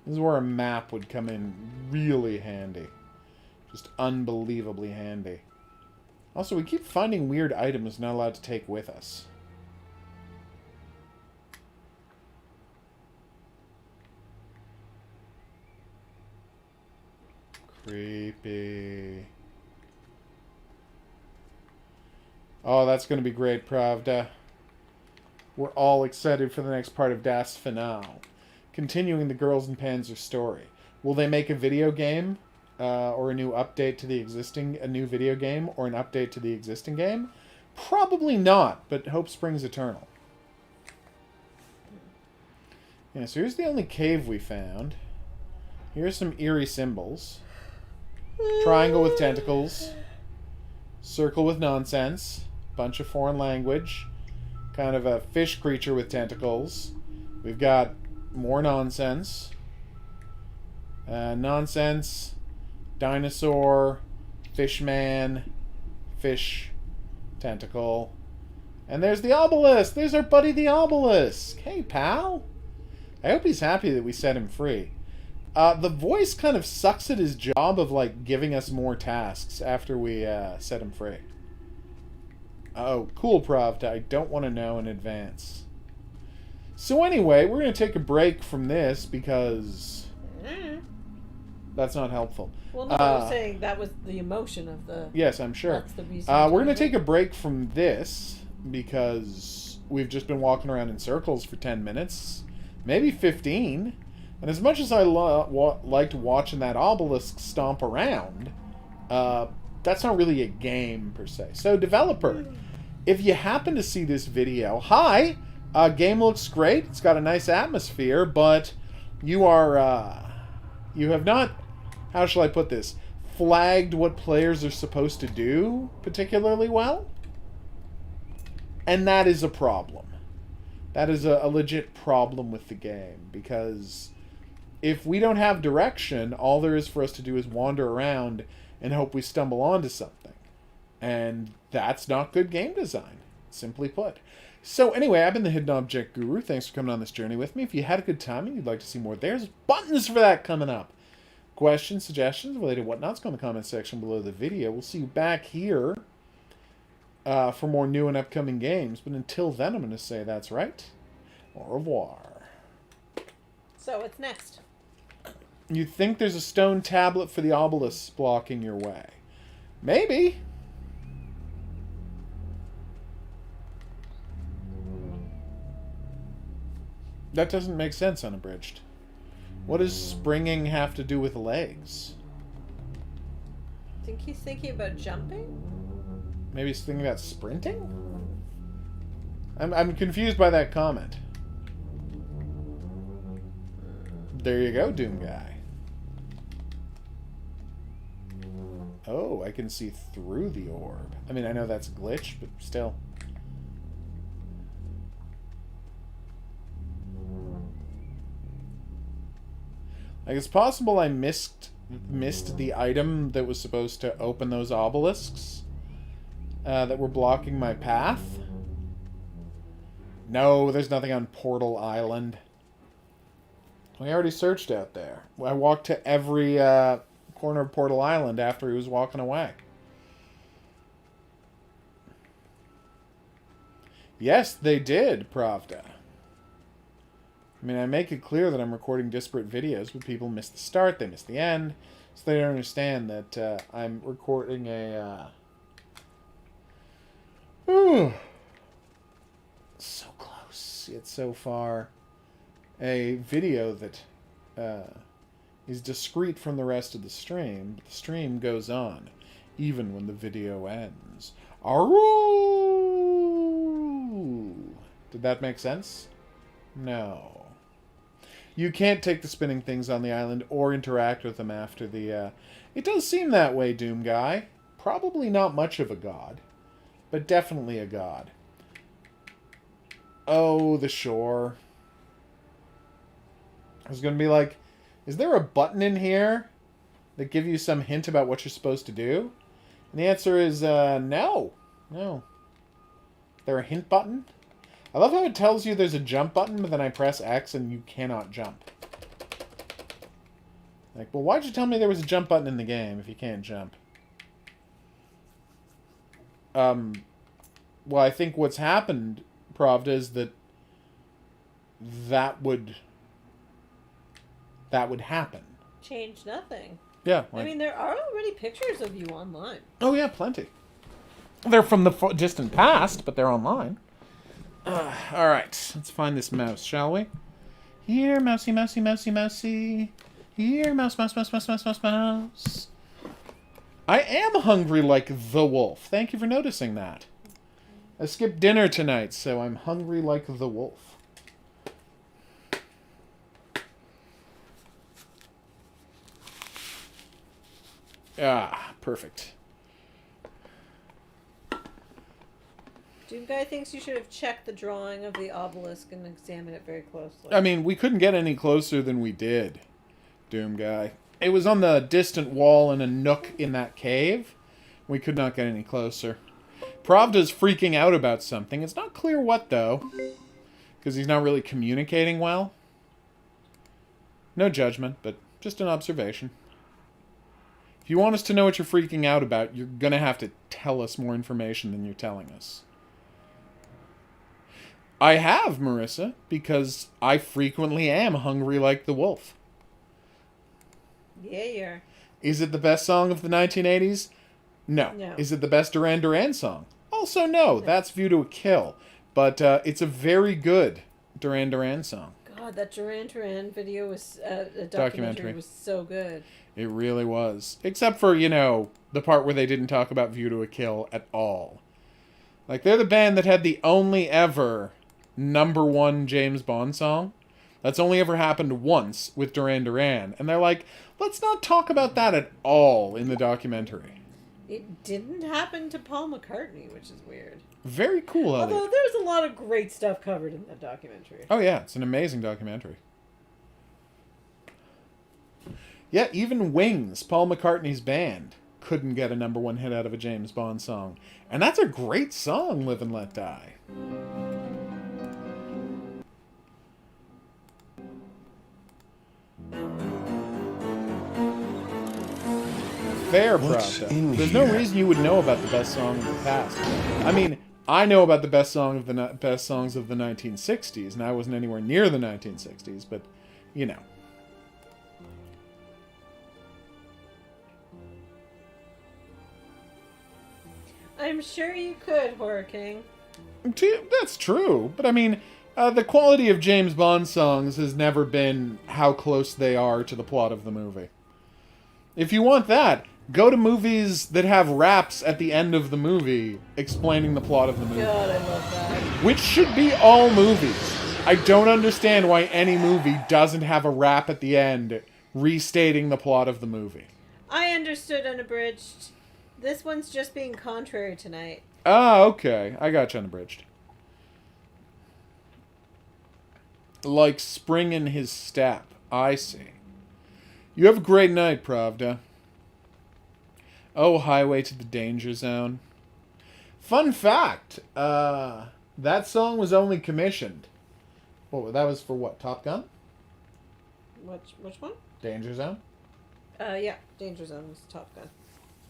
This is where a map would come in really handy. Just unbelievably handy. Also, we keep finding weird items not allowed to take with us. Creepy. Oh, that's going to be great, Pravda. We're all excited for the next part of Das Finale. Continuing the Girls and Panzer story. Will they make a video game? Or a new update to the existing... A new video game? Or an update to the existing game? Probably not, but hope springs eternal. Yeah, so here's the only cave we found. Here's some eerie symbols. Triangle with tentacles. Circle with nonsense. Bunch of foreign language. Kind of a fish creature with tentacles. We've got more nonsense. Nonsense. Dinosaur. Fishman. Fish. Tentacle. And there's the obelisk. There's our buddy the obelisk. Hey, pal. I hope he's happy that we set him free. The voice kind of sucks at his job of, like, giving us more tasks after we set him free. Oh, cool, Pravda. I don't want to know in advance. So anyway, we're going to take a break from this because that's not helpful. Well, no, I was saying that was the emotion of the... Yes, I'm sure. That's the reason. We're going to take a break from this because we've just been walking around in circles for 10 minutes. Maybe 15. And as much as I liked watching that obelisk stomp around, that's not really a game, per se. So, developer, if you happen to see this video, hi! Game looks great. It's got a nice atmosphere, but you are, you have not, how shall I put this, flagged what players are supposed to do particularly well. And that is a problem. That is a legit problem with the game, because if we don't have direction, all there is for us to do is wander around and hope we stumble onto something. And that's not good game design, simply put. So anyway, I've been the Hidden Object Guru. Thanks for coming on this journey with me. If you had a good time and you'd like to see more, there's buttons for that coming up. Questions, suggestions, related whatnots, go in the comment section below the video. We'll see you back here for more new and upcoming games. But until then, I'm going to say that's right. Au revoir. So, what's next? You think there's a stone tablet for the obelisk blocking your way? Maybe. That doesn't make sense unabridged. What does springing have to do with legs? I think he's thinking about jumping? Maybe he's thinking about sprinting? I'm confused by that comment. There you go, Doom Guy. Oh, I can see through the orb. I mean, I know that's a glitch, but still. Like, it's possible I missed the item that was supposed to open those obelisks that were blocking my path. No, there's nothing on Portal Island. We already searched out there. I walked to every corner of Portal Island after he was walking away. Yes, they did, Pravda. I mean, I make it clear that I'm recording disparate videos, but people miss the start, they miss the end, so they don't understand that I'm recording a Ooh. So close, yet so far. A video that is discrete from the rest of the stream, but the stream goes on, even when the video ends. Aroo! Did that make sense? No. You can't take the spinning things on the island or interact with them after the... It does seem that way, Doom Guy. Probably not much of a god, but definitely a god. Oh, the shore. I was going to be like, is there a button in here that gives you some hint about what you're supposed to do? And the answer is no. No. Is there a hint button? I love how it tells you there's a jump button, but then I press X and you cannot jump. Like, well, why'd you tell me there was a jump button in the game if you can't jump? Well, I think what's happened, Pravda, is that would happen. Change nothing. Yeah. I mean, there are already pictures of you online. Oh, yeah, plenty. They're from the distant past, but they're online. All right, let's find this mouse, shall we? Here, mousey, mousey, mousey, mousey. Here, mouse, mouse, mouse, mouse, mouse, mouse, mouse. I am hungry like the wolf. Thank you for noticing that. I skipped dinner tonight, so I'm hungry like the wolf. Ah, perfect. Doom Guy thinks you should have checked the drawing of the obelisk and examined it very closely. I mean, we couldn't get any closer than we did, Doom Guy. It was on the distant wall in a nook in that cave. We could not get any closer. Pravda's freaking out about something. It's not clear what, though, because he's not really communicating well. No judgment, but just an observation. If you want us to know what you're freaking out about, you're going to have to tell us more information than you're telling us. I have, Marissa, because I frequently am hungry like the wolf. Yeah, you're. Is it the best song of the 1980s? No. Is it the best Duran Duran song? Also no. That's View to a Kill. But it's a very good Duran Duran song. God, that Duran Duran video was... documentary was so good. It really was. Except for, the part where they didn't talk about View to a Kill at all. Like, they're the band that had the only ever #1 James Bond song. That's only ever happened once with Duran Duran. And they're like, let's not talk about that at all in the documentary. It didn't happen to Paul McCartney, which is weird. Very cool, Ellie. Although there's a lot of great stuff covered in that documentary. Oh, yeah. It's an amazing documentary. Yeah, even Wings, Paul McCartney's band, couldn't get a #1 hit out of a James Bond song. And that's a great song, Live and Let Die. Fair, Pravda. There's no reason you would know about the best song of the past. I mean, I know about the best songs of the 1960s, and I wasn't anywhere near the 1960s, but, I'm sure you could, Horror King. That's true, but I mean, the quality of James Bond songs has never been how close they are to the plot of the movie. If you want that, go to movies that have raps at the end of the movie explaining the plot of the movie. God, I love that. Which should be all movies. I don't understand why any movie doesn't have a rap at the end restating the plot of the movie. I understood unabridged. This one's just being contrary tonight. Ah, okay. I got you unabridged. Like spring in his step. I see. You have a great night, Pravda. Oh, highway to the danger zone. Fun fact. That song was only commissioned. Well, that was for what? Top Gun? Which one? Danger Zone? Yeah. Danger Zone was Top Gun.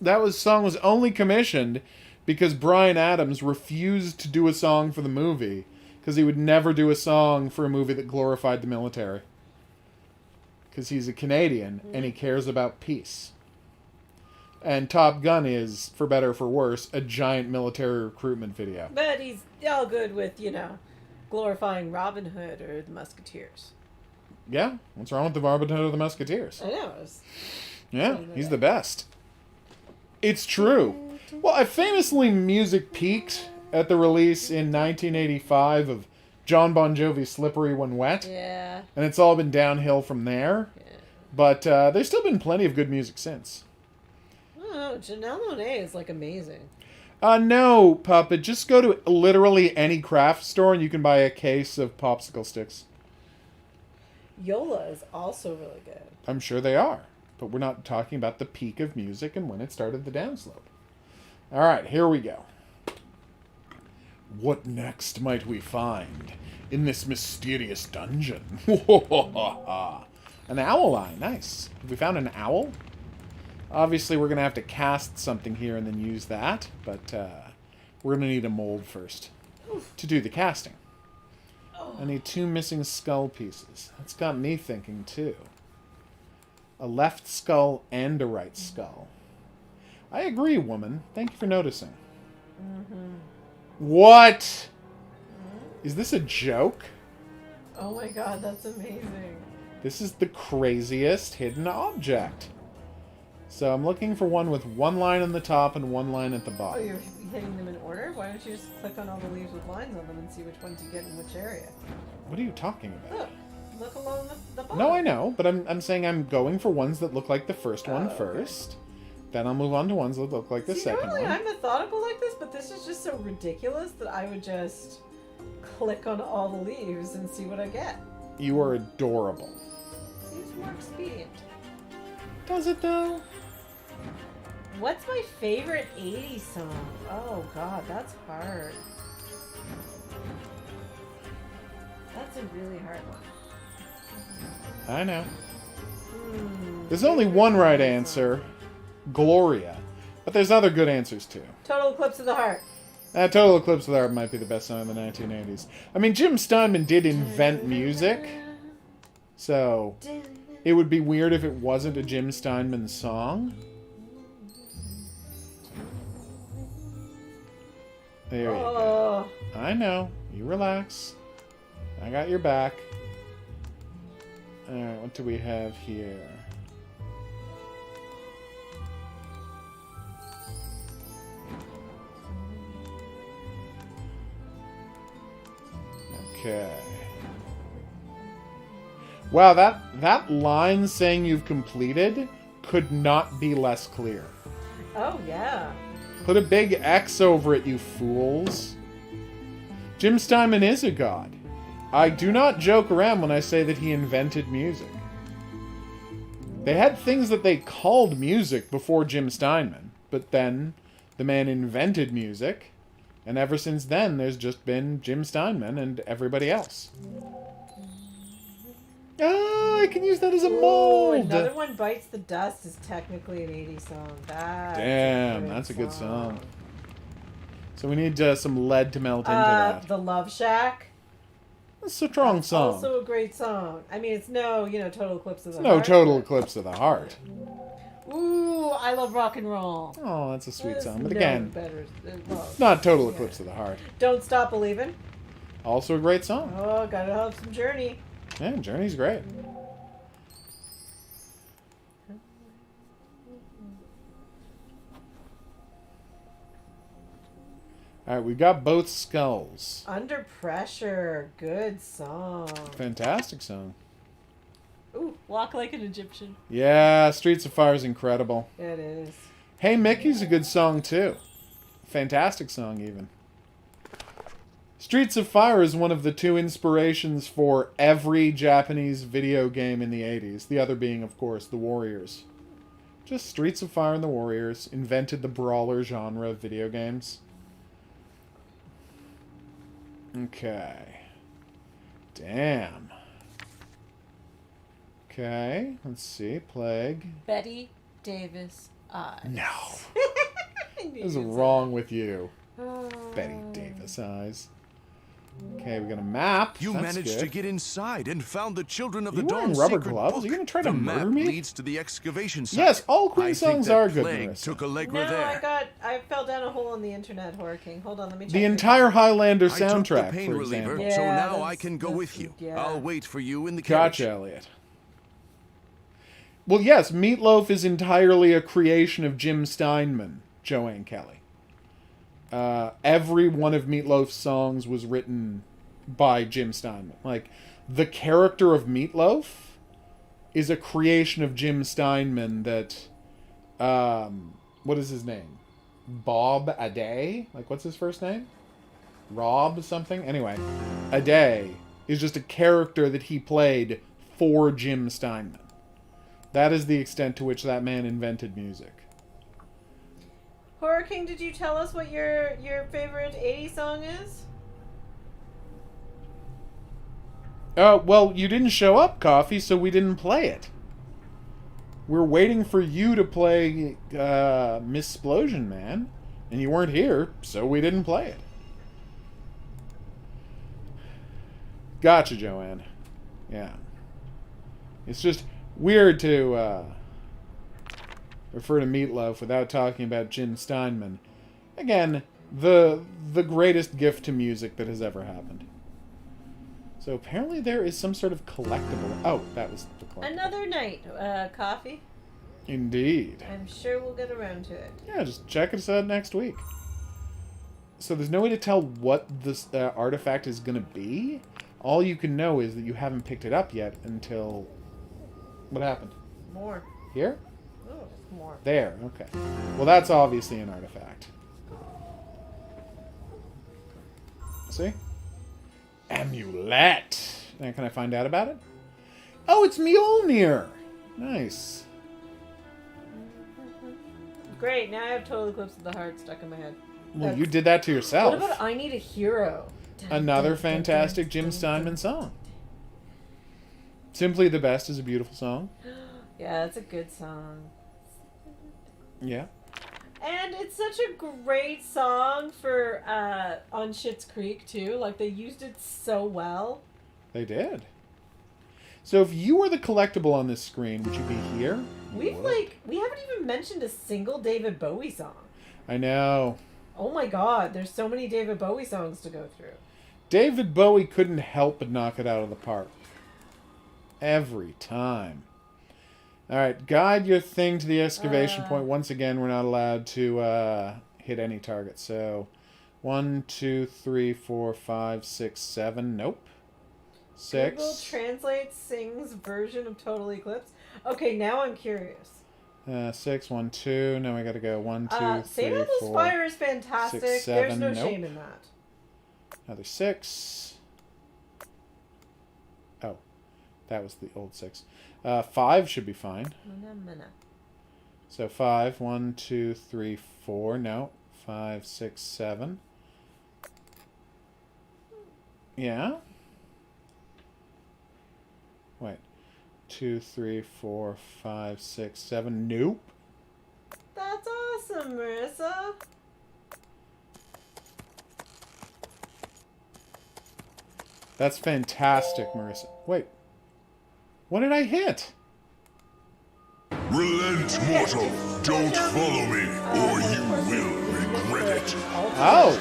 That song was only commissioned because Bryan Adams refused to do a song for the movie because he would never do a song for a movie that glorified the military. Because he's a Canadian and he cares about peace. And Top Gun is, for better or for worse, a giant military recruitment video. But he's all good with, glorifying Robin Hood or the Musketeers. Yeah, what's wrong with the Robin Hood of the Musketeers? I know. Yeah, he's the best. It's true. Well, I famously music peaked at the release in 1985 of John Bon Jovi's Slippery When Wet. Yeah. And it's all been downhill from there. Yeah. But there's still been plenty of good music since. Oh, Janelle Monáe is amazing. No, Puppet. Just go to literally any craft store and you can buy a case of popsicle sticks. Yola is also really good. I'm sure they are. But we're not talking about the peak of music and when it started the downslope. All right, here we go. What next might we find in this mysterious dungeon? An owl eye. Nice. Have we found an owl? Obviously, we're going to have to cast something here and then use that. But we're going to need a mold first to do the casting. I need 2 missing skull pieces. That's got me thinking, too. A left skull and a right skull. I agree, woman. Thank you for noticing. Mm-hmm. What? Is this a joke? Oh my god, that's amazing. This is the craziest hidden object. So I'm looking for one with 1 line on the top and 1 line at the Oh, bottom. you're hitting them in order? Why don't you just click on all the leaves with lines on them and see which ones you get in which area? What are you talking about? Look along the bottom. No, I know, but I'm saying I'm going for ones that look like the first one okay. first. Then I'll move on to ones that look like the second normally one. I'm methodical like this, but this is just so ridiculous that I would just click on all the leaves and see what I get. You are adorable. Seems more expedient. Does it, though? What's my favorite 80s song? Oh god, that's hard. That's a really hard one. I know. There's only one right answer. Gloria. But there's other good answers, too. Total Eclipse of the Heart. Total Eclipse of the Heart might be the best song of the 1980s. I mean, Jim Steinman did invent music. So, it would be weird if it wasn't a Jim Steinman song. There you go. I know. You relax. I got your back. Alright, what do we have here? Okay. Wow, that line saying you've completed could not be less clear. Oh, yeah. Put a big X over it, you fools. Jim Steinman is a god. I do not joke around when I say that he invented music. They had things that they called music before Jim Steinman, but then the man invented music, and ever since then there's just been Jim Steinman and everybody else. Oh, I can use that as a mold! Another One Bites the Dust is technically an 80s song. That's a good song. So we need some lead to melt into that. The Love Shack. It's a strong song. Also a great song. I mean, it's no, Total Eclipse of the No Heart. Total Eclipse of the Heart. Ooh, I love rock and roll. Oh, that's a sweet There's song. But no again, better, not Total Eclipse of the Heart. Don't Stop Believin'. Also a great song. Oh, gotta have some Journey. Yeah, Journey's great. Alright, we got both skulls. Under Pressure. Good song. Fantastic song. Ooh, Walk Like an Egyptian. Yeah, Streets of Fire is incredible. It is. Hey Mickey's a good song too. Fantastic song even. Streets of Fire is one of the 2 inspirations for every Japanese video game in the 80s. The other being, of course, The Warriors. Just Streets of Fire and The Warriors invented the brawler genre of video games. Okay. Damn. Okay, let's see. Plague. Betty Davis Eyes. No. I knew What is you'd say wrong with you? that. Betty Davis eyes. Okay, we got a map. You That's managed good. to get inside and found the Children of You the Dawn wearing rubber sacred gloves? book. Are you gonna try to the murder map me? leads to the excavation site. Yes, all Queen I songs think are that good, plague Marissa. took Allegra No, there. I fell down a hole in the internet, Horror King. Hold on, let me check. The this entire out. Highlander I took the soundtrack, pain for reliever, example. Yeah, so now that's- I can go that's- with you. yeah. I'll wait for you in the carriage. Gotcha, Elliot. Well, yes, Meatloaf is entirely a creation of Jim Steinman, Joanne Kelly. Every one of Meatloaf's songs was written by Jim Steinman. Like, the character of Meatloaf is a creation of Jim Steinman that, what is his name? Bob Aday? Like, what's his first name? Rob something? Anyway, Aday is just a character that he played for Jim Steinman. That is the extent to which that man invented music. Horror King, did you tell us what your favorite 80s song is? Well, you didn't show up, Coffee, so we didn't play it. We're waiting for you to play Miss Splosion Man, and you weren't here, so we didn't play it. Gotcha, Joanne. Yeah. It's just weird to refer to Meatloaf without talking about Jim Steinman. Again, the greatest gift to music that has ever happened. So apparently there is some sort of collectible. Oh, that was the collectible. Another night, Coffee. Indeed. I'm sure we'll get around to it. Yeah, just check us out next week. So there's no way to tell what this artifact is going to be. All you can know is that you haven't picked it up yet until... What happened? More. Here? Oh, more. There, okay. Well, that's obviously an artifact. See? Amulet! And can I find out about it? Oh, it's Mjolnir! Nice. Great, now I have Total Eclipse of the Heart stuck in my head. Well, you did that to yourself. What about I Need a Hero? Another fantastic Jim Steinman song. Simply the Best is a beautiful song. Yeah, it's a good song. Yeah. And it's such a great song for on Schitt's Creek too. Like they used it so well. They did. So if you were the collectible on this screen, would you be here? We haven't even mentioned a single David Bowie song. I know. Oh my god, there's so many David Bowie songs to go through. David Bowie couldn't help but knock it out of the park. Every time. Alright, guide your thing to the excavation point. Once again, we're not allowed to hit any target. So, 1, 2, 3, 4, 5, 6, 7. Nope. 6. Google Translate sings version of Total Eclipse. Okay, now I'm curious. 6, 1, 2. Now we gotta go 1, 2, 3, Save 4. Fire is fantastic. 6, There's 7. no Nope. shame in that. Another 6. Oh, that was the old 6. 5 should be fine. So 5, 1, 2, 3, 4. No. 5, 6, 7. Yeah. Wait. 2, 3, 4, 5, 6, 7. Nope. That's awesome, Marissa. That's fantastic, Marissa. Wait. What did I hit? Relent, mortal. Don't follow me, or you will regret it. Oh.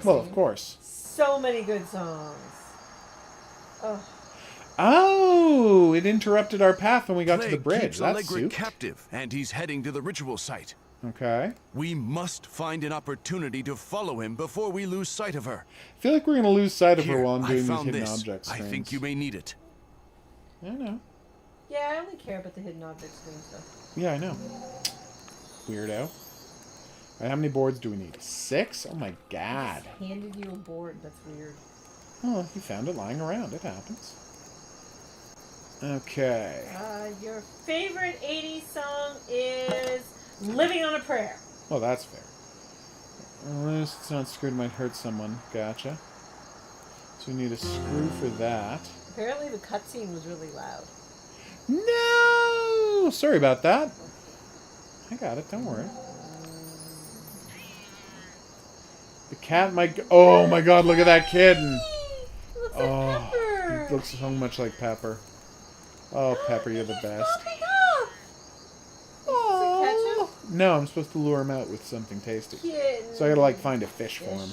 Well, of course. So many good songs. Oh. Oh, it interrupted our path when we got to the Plague bridge. keeps That's Allegra soup. captive, and he's heading to the ritual site. Okay. We must find an opportunity to follow him before we lose sight of her. I feel like we're going to lose sight of her Here, while I'm I doing these found hidden this. object I screens. think you may need it. I know. Yeah, I only care about the hidden object screen stuff. Yeah, I know. Weirdo. All right, how many boards do we need? 6? Oh my god. I just handed you a board. That's weird. Oh, you found it lying around. It happens. Okay. Your favorite 80s song is Living on a Prayer. Well, that's fair. Unless it's not screwed, might hurt someone. Gotcha. So we need a screw for that. Apparently the cutscene was really loud. No! Sorry about that. I got it. Don't worry. The cat might... Oh my god, look at that kitten. Looks Oh, like Pepper. he looks so much like Pepper. Oh, Pepper, you're the best. Popping up. Oh. No, I'm supposed to lure him out with something tasty. Kitten. So I gotta, like, find a fish for him.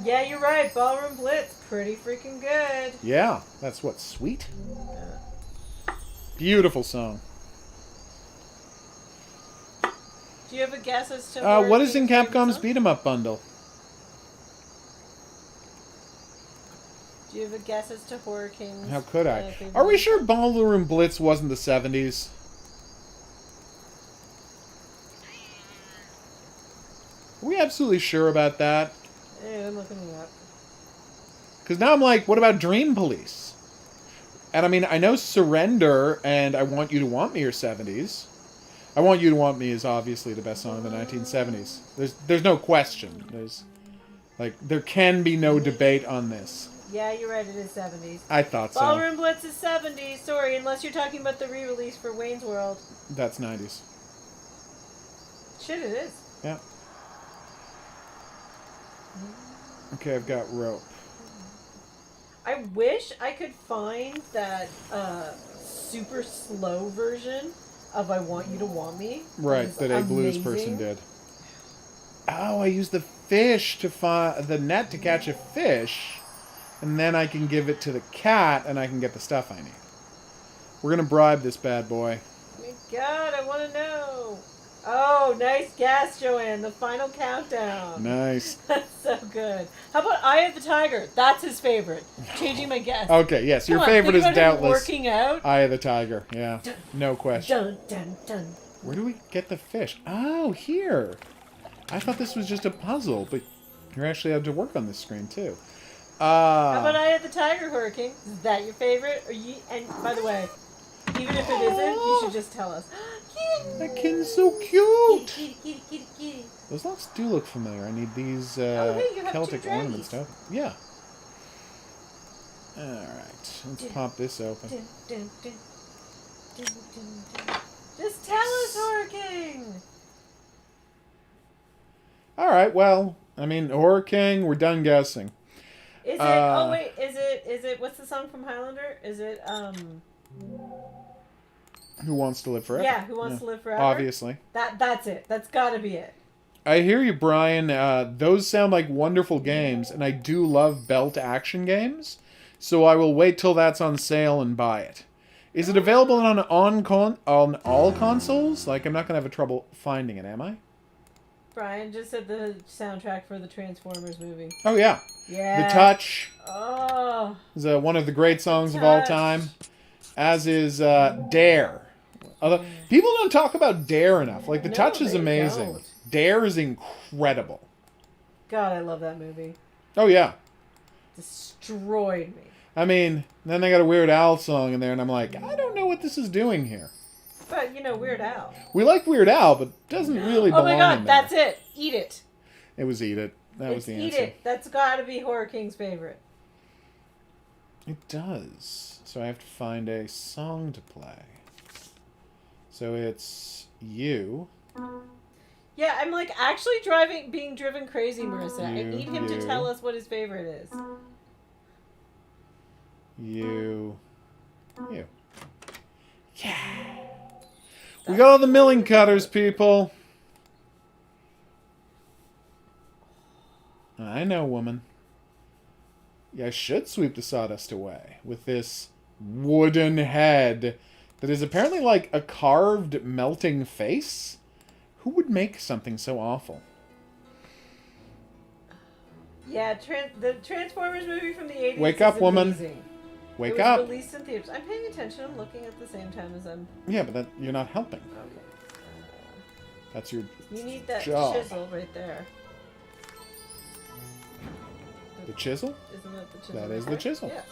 Yeah, you're right. Ballroom Blitz, pretty freaking good. Yeah, that's what, Sweet? Beautiful song. Do you have a guess as to What is in King's favorite Capcom's song? Beat 'em Up bundle? Do you have a guess as to Horror King's? How could I? favorite Are we song? sure Ballroom Blitz wasn't the 70s? Are we absolutely sure about that? Hey, I'm looking it up. Because now I'm like, what about Dream Police? And I mean, I know Surrender and I Want You to Want Me are 70s. I Want You to Want Me is obviously the best song of the 1970s. There's no question. There can be no debate on this. Yeah, you're right. It is 70s. I thought so. Ballroom Blitz is 70s. Sorry, unless you're talking about the re-release for Wayne's World. That's 90s. Shit, it is. Yeah. Okay, I've got Rope. I wish I could find that super slow version of I Want You to Want Me. Right, is that a blues amazing. person did. Oh, I used the fish to find the net to catch a fish, and then I can give it to the cat, and I can get the stuff I need. We're gonna bribe this bad boy. Oh my god, I want to know. Oh, nice guess, Joanne. The final countdown. Nice. That's so good. How about Eye of the Tiger? That's his favorite. Changing my guess. Okay, yes, your Come on, favorite think is about him doubtless working out. Eye of the Tiger. Yeah, no question. Dun dun dun. Where do we get the fish? Oh, here. I thought this was just a puzzle, but you're actually able to work on this screen too. How about Eye of the Tiger, Hurricane? Is that your favorite? Or you? And by the way, even if it isn't, you should just tell us. That kitten's so cute. Kitty, kitty, kitty, kitty. Those locks do look familiar. I need these hey, you have Celtic two ornaments draggies. to open. Yeah. Alright, let's pop this open. Dun, dun, dun. Dun, dun, dun. Just tell us, Hurricane. Alright, well, I mean, Horror King, we're done guessing. Is it? Oh wait, is it? What's the song from Highlander? Is it? Who Wants to Live Forever? Yeah, Who Wants to Live Forever? Obviously. That's it. That's got to be it. I hear you, Brian. Those sound like wonderful games, and I do love belt action games, so I will wait till that's on sale and buy it. Is it available on all consoles? Like, I'm not going to have trouble finding it, am I? Brian just said the soundtrack for the Transformers movie. Oh, yeah. Yeah. The Touch Oh. is one of the great songs of all time, as is Dare. Although, people don't talk about Dare enough. Like, The No, Touch is they amazing. don't. Dare is incredible. God, I love that movie. Oh, yeah. Destroyed me. I mean, then they got a Weird Al song in there, and I'm like, I don't know what this is doing here. But, you know, Weird Al. We like Weird Al, but it doesn't really belong Oh my in god, there. that's it. Eat It. It was Eat It. That was the Eat answer. It. That's got to be Horror King's favorite. It does. So I have to find a song to play. So it's you. Yeah, I'm like actually being driven crazy, Marissa. I need him to tell us what his favorite is. You. Yeah. We got all the milling cutters, people. I know, woman. Yeah, I should sweep the sawdust away with this wooden head that is apparently like a carved melting face. Who would make something so awful? Yeah, the Transformers movie from the 80s. Wake up, is woman. amazing. Wake it was up. released in theaters. I'm paying attention. I'm looking at the same time as I'm. Yeah, but you're not helping. Okay. That's your You need that job. chisel right there. The chisel? Isn't that the chisel? That right is the there? chisel. Yes.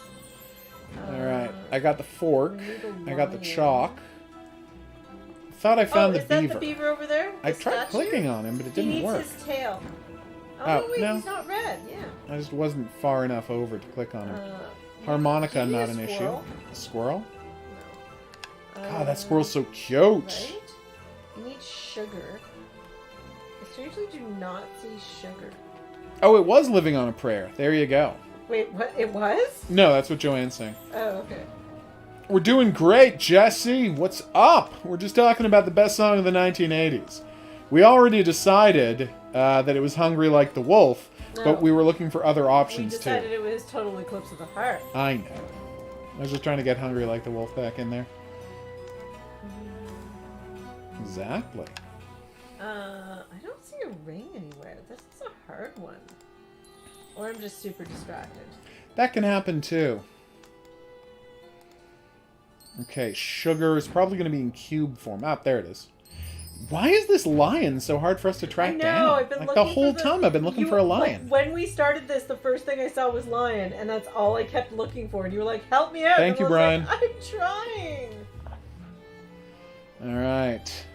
Alright, I got the fork. we need a I got the lion. chalk. Thought I found is the that beaver. the beaver over there? I The tried statue? clicking on him, but it He didn't needs work. his tail. Oh, Oh, wait, no. he's not red. Yeah. I just wasn't far enough over to click on him. Uh, Harmonica, maybe not a an squirrel? issue. A squirrel? No. God, that squirrel's so cute. Right? I need sugar. I strangely do not see sugar. Oh, it was Living on a Prayer. There you go. Wait, what? It was? No, that's what Joanne's saying. Oh, okay. We're doing great, Jesse. What's up? We're just talking about the best song of the 1980s. We already decided that it was Hungry Like the Wolf, but we were looking for other options, We decided it was Total Eclipse of the Heart. I know. I was just trying to get Hungry Like the Wolf back in there. Exactly. I don't see a ring anywhere. This is a hard one. Or I'm just super distracted. That can happen, too. Okay, sugar is probably going to be in cube form. Ah, there it is. Why is this lion so hard for us to track down? I've been like looking the whole for time I've been looking for a lion. Like, when we started this, the first thing I saw was lion, and that's all I kept looking for. And you were like, "Help me out!" Thank and you, I was Brian. like, I'm trying. All right.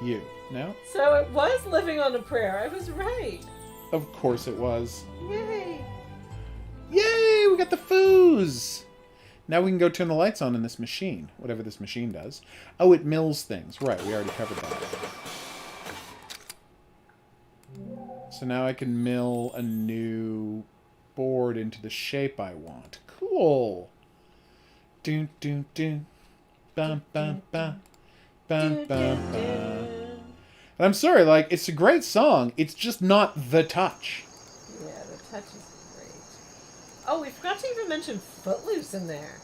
You. No? So it was Living on a Prayer. I was right. Of course it was. Yay! Yay! We got the foos! Now we can go turn the lights on in this machine. Whatever this machine does. Oh, it mills things. Right, we already covered that. So now I can mill a new board into the shape I want. Cool! Dun dun dun. Bum bum bum. Bum bum bum. And I'm sorry, like, it's a great song. It's just not The Touch. Yeah, the touch is great. Oh, we forgot to even mention Footloose in there.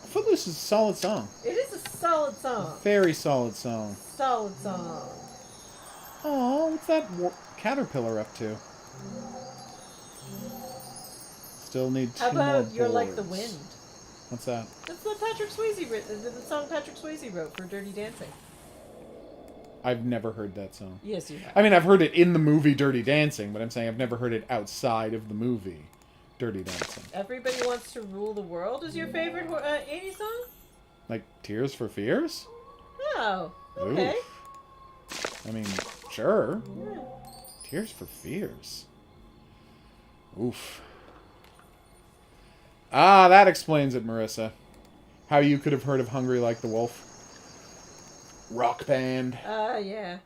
Footloose is a solid song. It is a solid song. Very solid song. Solid song. Oh, what's that caterpillar up to? Still need two How more about boards. You're Like the Wind? What's that? That's the Patrick Swayze the song Patrick Swayze wrote for Dirty Dancing. I've never heard that song. Yes, you have. I mean, I've heard it in the movie Dirty Dancing, but I'm saying I've never heard it outside of the movie Dirty Dancing. Everybody Wants to Rule the World is your favorite 80s song? Like Tears for Fears? Oh, okay. Oof. I mean, sure. Yeah. Tears for Fears. Oof. Ah, that explains it, Marissa. How you could have heard of Hungry Like the Wolf. Rock band. Yeah.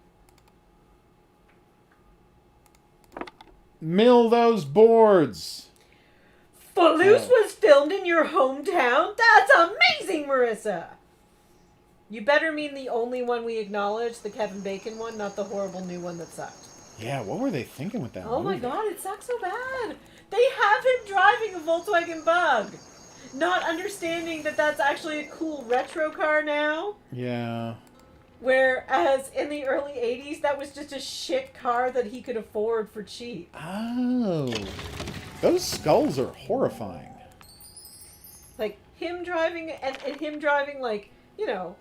Mill those boards. Footloose was filmed in your hometown? That's amazing, Marissa! You better mean the only one we acknowledge, the Kevin Bacon one, not the horrible new one that sucked. Yeah, what were they thinking with that Oh my movie? god, it sucks so bad. They have him driving a Volkswagen Bug. Not understanding that that's actually a cool retro car now. Yeah. Whereas in the early 80s, that was just a shit car that he could afford for cheap. Oh. Those skulls are horrifying. Like, him driving, and him driving, like, you know,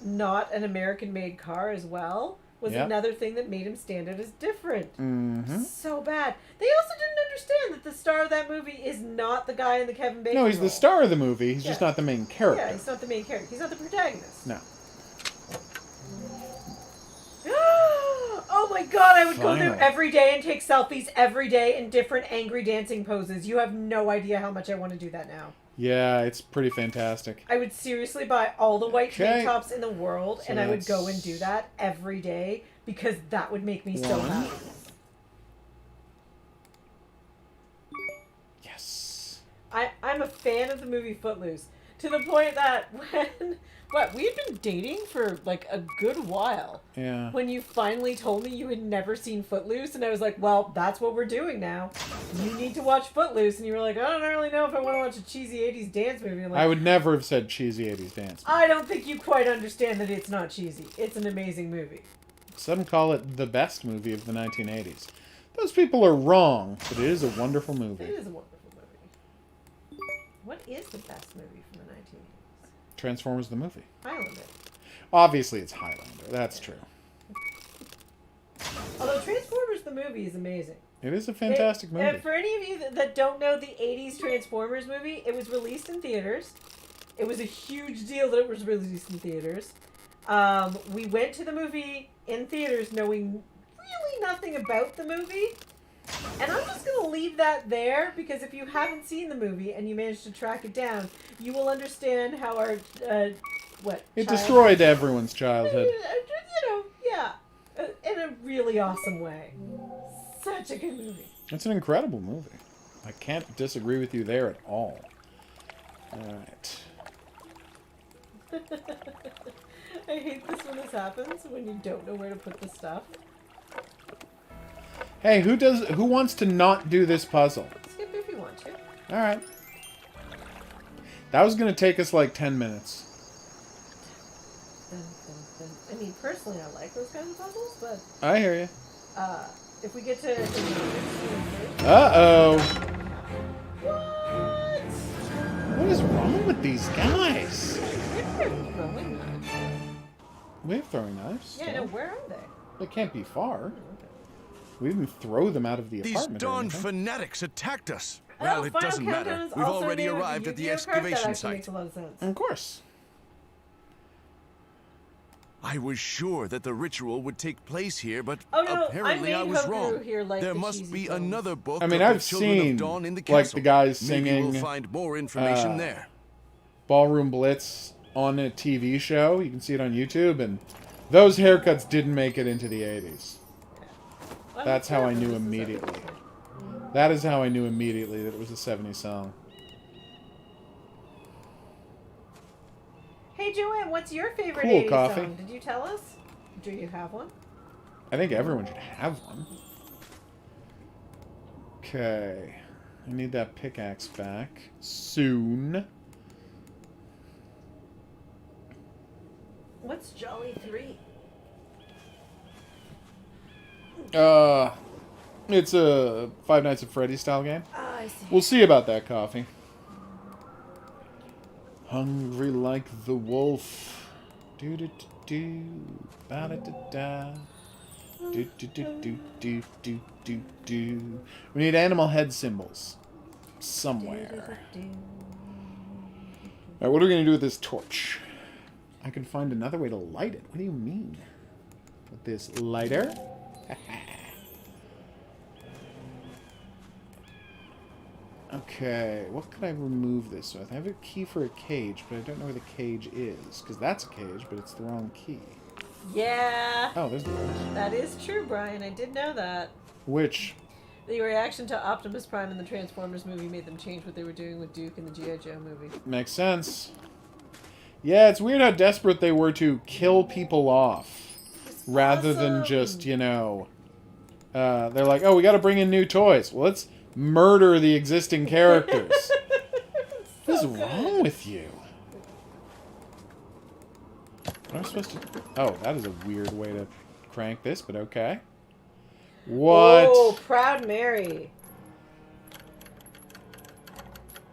not an American-made car as well, was Yep. another thing that made him stand out as different. Mm-hmm. So bad. They also didn't understand that the star of that movie is not the guy in the Kevin Bacon No, he's role. the star of the movie. He's just Yeah. not the main character. Yeah, he's not the main character. He's not the protagonist. No. Oh my god, I would go Finally. there every day and take selfies every day in different angry dancing poses. You have no idea how much I want to do that now. Yeah, it's pretty fantastic. I would seriously buy all the white Okay. tank tops in the world, So and I would that's- go and do that every day because that would make me so One. happy. Yes. I'm a fan of the movie Footloose to the point that we've been dating for like a good while. Yeah. When you finally told me you had never seen Footloose, and I was like, well, that's what we're doing now. You need to watch Footloose. And you were like, I don't really know if I want to watch a cheesy 80s dance movie. I'm like, I would never have said cheesy 80s dance. I don't think you quite understand that it's not cheesy. It's an amazing movie. Some call it the best movie of the 1980s. Those people are wrong, but it is a wonderful movie. It is a wonderful movie. What is the best movie from the 1980s? Transformers the movie. Highlander. Obviously, it's Highlander. That's true. Although Transformers the movie is amazing. It is a fantastic movie. And for any of you that don't know the 80s Transformers movie, it was released in theaters. It was a huge deal that it was released in theaters. We went to the movie in theaters knowing really nothing about the movie. And I'm just going to leave that there because if you haven't seen the movie and you managed to track it down, you will understand how our what? It child- destroyed everyone's childhood. You know, yeah, in a really awesome way. Such a good movie. It's an incredible movie. I can't disagree with you there at all. Alright. I hate this when this happens, when you don't know where to put the stuff. Hey, who wants to not do this puzzle? Skip if you want to. Alright. That was going to take us like 10 minutes. I mean, personally, I like those kinds of puzzles, but I hear you. if we get to... Uh-oh. What? What is wrong with these guys? They're throwing knives. We have throwing knives. Yeah, no, where are they? They can't be far. We didn't throw them out of the These apartment. or darn anything. fanatics attacked us. Oh, Well, it Final doesn't Countdown matter. is We've also already named arrived at the Yu-Gi-Oh! Card. That excavation actually site. makes a lot of sense. Of course. I was sure that the ritual would take place here, but Oh, no, apparently I made was HOGuru wrong. here like There the must cheesy be films. another book I mean, of I've the Children seen, of Dawn in the like, castle. the guys Maybe singing, we'll find more information there. Ballroom Blitz on a TV show. You can see it on YouTube, and those haircuts didn't make it into the 80s. I'm That's how I sure knew this is immediately. okay. That is how I knew immediately that it was a 70s song. Hey, Joanne, what's your favorite Cool 80s coffee. song? Did you tell us? Do you have one? I think everyone should have one. Okay. I need that pickaxe back. Soon. What's Jolly 3? It's a Five Nights at Freddy's style game. Ah, I see. We'll see about that, coffee. Hungry like the wolf. Do do do do. Ba da da da. Do do do do do do do do. We need animal head symbols somewhere. Alright, what are we gonna do with this torch? I can find another way to light it. What do you mean? With this lighter? Okay, what could I remove this with? I have a key for a cage, but I don't know where the cage is. Because that's a cage, but it's the wrong key. Yeah, Oh, there's the cage. that is true, Brian. I did know that. Which, The reaction to Optimus Prime in the Transformers movie made them change what they were doing with Duke in the G.I. Joe movie. makes sense. Yeah, it's weird how desperate they were to kill people off. Rather than awesome. just, you know... they're like, oh, we gotta bring in new toys. Well, let's murder the existing characters. What is wrong with you? What am I supposed to... Oh, that is a weird way to crank this, but okay. What? Oh, Proud Mary.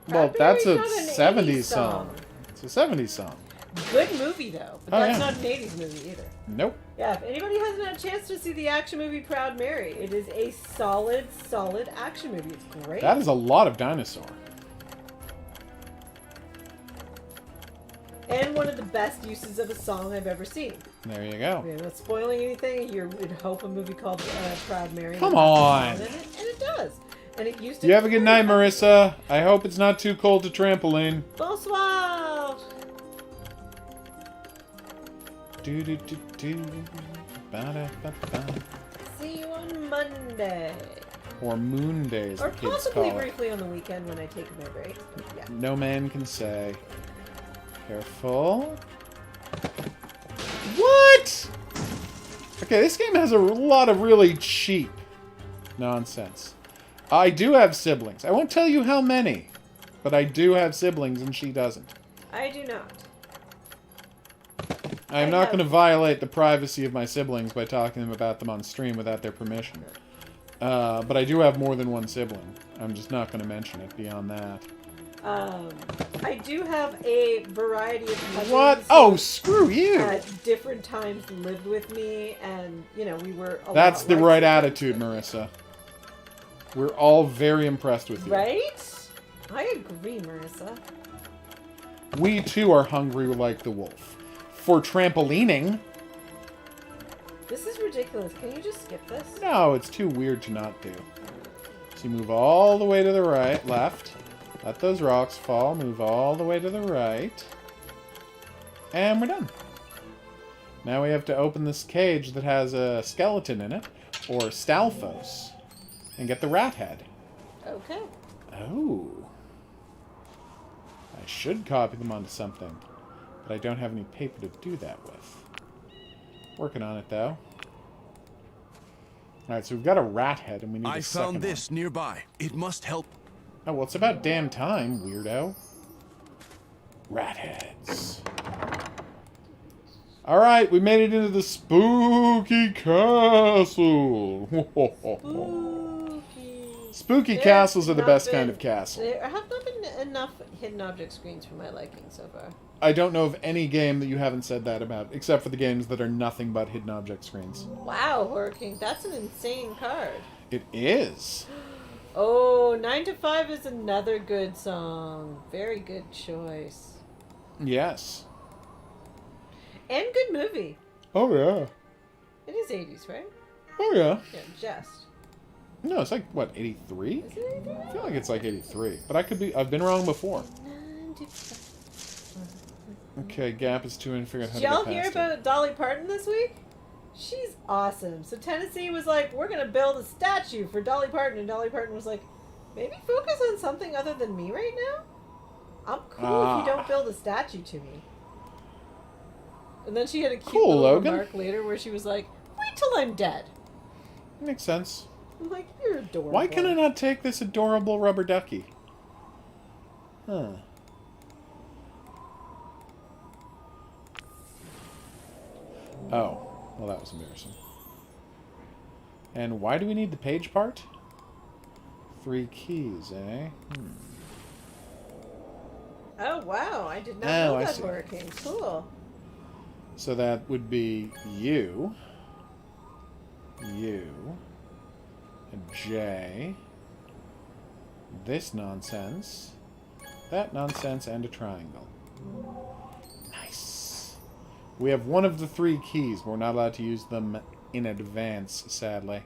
Well, Proud that's a Mary's not an 70s 80s song. It's a 70s song. Good movie, though. But Oh, that's yeah. not an 80s movie either. Nope. Yeah, if anybody hasn't had a chance to see the action movie Proud Mary, it is a solid action movie. It's great. That is a lot of dinosaur. And one of the best uses of a song I've ever seen. There you go. We're not spoiling anything. You would hope a movie called Proud Mary. Come would have a on. song in it, and it does. And it used to. You have a good night, Marissa. I hope it's not too cold to trampoline. Bonsoir. Do do do do. Ba-da-ba-ba. See you on Monday. Or Moon Day, as Or the kids possibly call it. briefly on the weekend when I take my breaks. But yeah. No man can say. Careful. What? Okay, this game has a lot of really cheap nonsense. I do have siblings. I won't tell you how many, but I do have siblings and she doesn't. I do not. I'm not going to violate the privacy of my siblings by talking about them on stream without their permission. But I do have more than one sibling. I'm just not going to mention it beyond that. I do have a variety of cousins What? Oh, screw you! at different times lived with me, and we were. That's lot the like right siblings. attitude, Marissa. We're all very impressed with you. Right? I agree, Marissa. We too are hungry like the wolf. For trampolining. This is ridiculous. Can you just skip this? No, it's too weird to not do. So you move all the way to the right, left. Let those rocks fall. Move all the way to the right. And we're done. Now we have to open this cage that has a skeleton in it, or Stalfos, and get the rat head. Okay. Oh. I should copy them onto something, but I don't have any paper to do that with. Working on it, though. Alright, so we've got a rat head, and we need I a second found this one. nearby. It must help. Oh, well, it's about damn time, weirdo. Rat heads. Alright, we made it into the spooky castle. Spooky. Spooky There castles are the have best not kind been- of castle. There have not been enough hidden object screens for my liking so far. I don't know of any game that you haven't said that about, except for the games that are nothing but hidden object screens. Wow, Horror King, that's an insane card. It is. Oh, 9 to 5 is another good song. Very good choice. Yes. And good movie. Oh, yeah. It is 80s, right? Oh, yeah. Yeah, just. No, it's like, what, 83? Is it 83? I feel like it's like 83. But I've been wrong before. 9 to 5. Okay, gap is 2 and figure out how Did to y'all get hear past about Dolly Parton this week? She's awesome. So Tennessee was like, we're going to build a statue for Dolly Parton. And Dolly Parton was like, maybe focus on something other than me right now? I'm cool if you don't build a statue to me. And then she had a cute Cool, little Logan. remark later where she was like, wait till I'm dead. it. Makes sense. I'm like, you're adorable. Why can I not take this adorable rubber ducky? Huh. Oh. Well, that was embarrassing. And why do we need the page part? 3 keys, eh? Oh, wow. I did not Oh, know I that see. Horror King. Cool. So that would be you, you, a J, this nonsense, that nonsense, and a triangle. Nice. We have one of the 3 keys, but we're not allowed to use them in advance, sadly.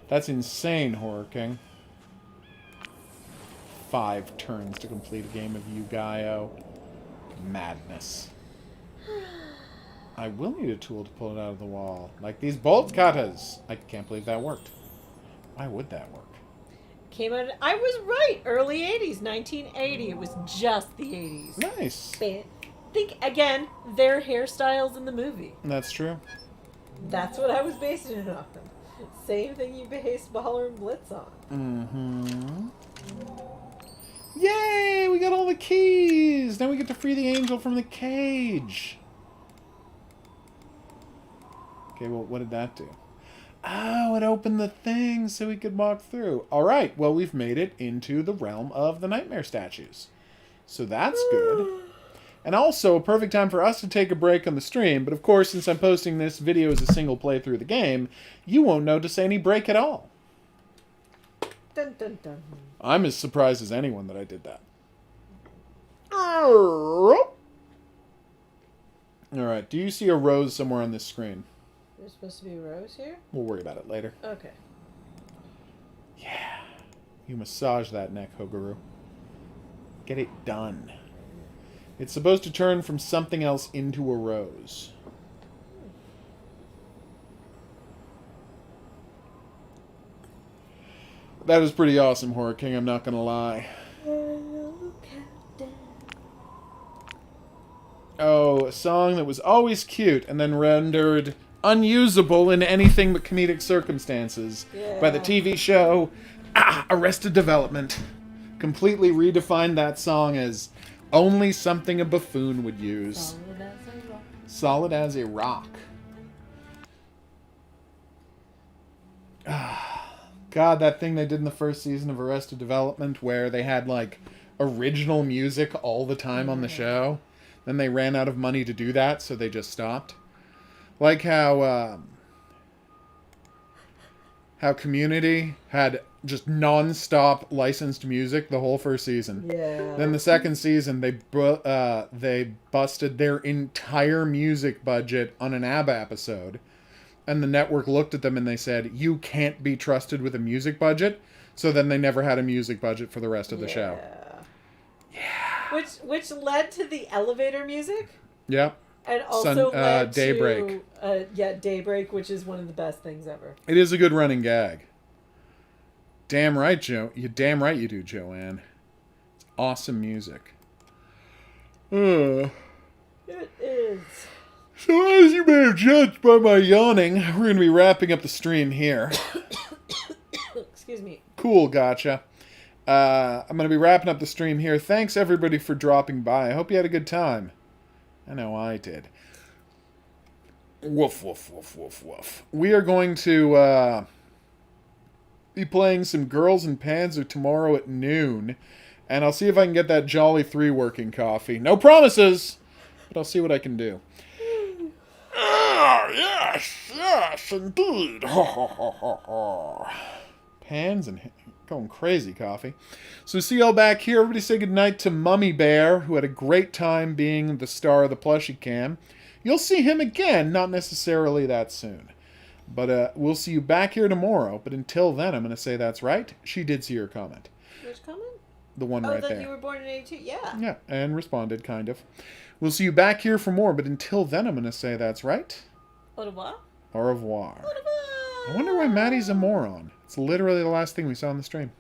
That's insane, Horror King. 5 turns to complete a game of Yu-Gi-Oh! Madness. I will need a tool to pull it out of the wall. Like these bolt cutters. I can't believe that worked. Why would that work? Came out. I was right. Early 80s, 1980. It was just the 80s. Nice. Think again. Their hairstyles in the movie. That's true. That's what I was basing it on. Same thing you based Baller and Blitz on. Mm-hmm. Yay! We got all the keys! Now we get to free the angel from the cage. Okay, well, what did that do? Oh, it opened the thing so we could walk through. Alright, well, we've made it into the realm of the nightmare statues. So that's good. And also, a perfect time for us to take a break on the stream. But of course, since I'm posting this video as a single playthrough of the game, you won't notice any break at all. Dun dun dun. I'm as surprised as anyone that I did that. Alright, do you see a rose somewhere on this screen? There's supposed to be a rose here? We'll worry about it later. Okay. Yeah. You massage that neck, HOGuru. Get it done. It's supposed to turn from something else into a rose. That is pretty awesome, Horror King, I'm not gonna lie. Oh, a song that was always cute and then rendered unusable in anything but comedic circumstances by the TV show Arrested Development. Completely redefined that song as only something a buffoon would use. Solid as a rock. God, that thing they did in the first season of Arrested Development where they had, like, original music all the time on the show. Then they ran out of money to do that, so they just stopped. Like how Community had just non-stop licensed music the whole first season. Yeah. Then the second season, they busted their entire music budget on an ABBA episode. And the network looked at them and they said, you can't be trusted with a music budget. So then they never had a music budget for the rest of the show. Yeah. which led to the elevator music. Yep. And also led Daybreak. to Daybreak, which is one of the best things ever. It is a good running gag. Damn right, Joe. You damn right you do, Joanne. It's awesome music. It is. So as you may have judged by my yawning, we're going to be wrapping up the stream here. Excuse me. Cool, gotcha. I'm going to be wrapping up the stream here. Thanks, everybody, for dropping by. I hope you had a good time. I know I did. Woof, woof, woof, woof, woof. We are going to be playing some Girls in Panzer tomorrow at noon. And I'll see if I can get that Jolly 3 working, Coffee. No promises, but I'll see what I can do. Ah, yes, indeed. Pans and going crazy, Coffee. So see y'all back here. Everybody say goodnight to Mummy Bear, who had a great time being the star of the plushie cam. You'll see him again, not necessarily that soon. But we'll see you back here tomorrow. But until then, I'm going to say that's right. She did see your comment. Which comment? The one right there. Oh, that you were born in 82? Yeah. Yeah, and responded, kind of. We'll see you back here for more, but until then, I'm going to say that's right. Au revoir. Au revoir. Au revoir. I wonder why Maddie's a moron. It's literally the last thing we saw on the stream.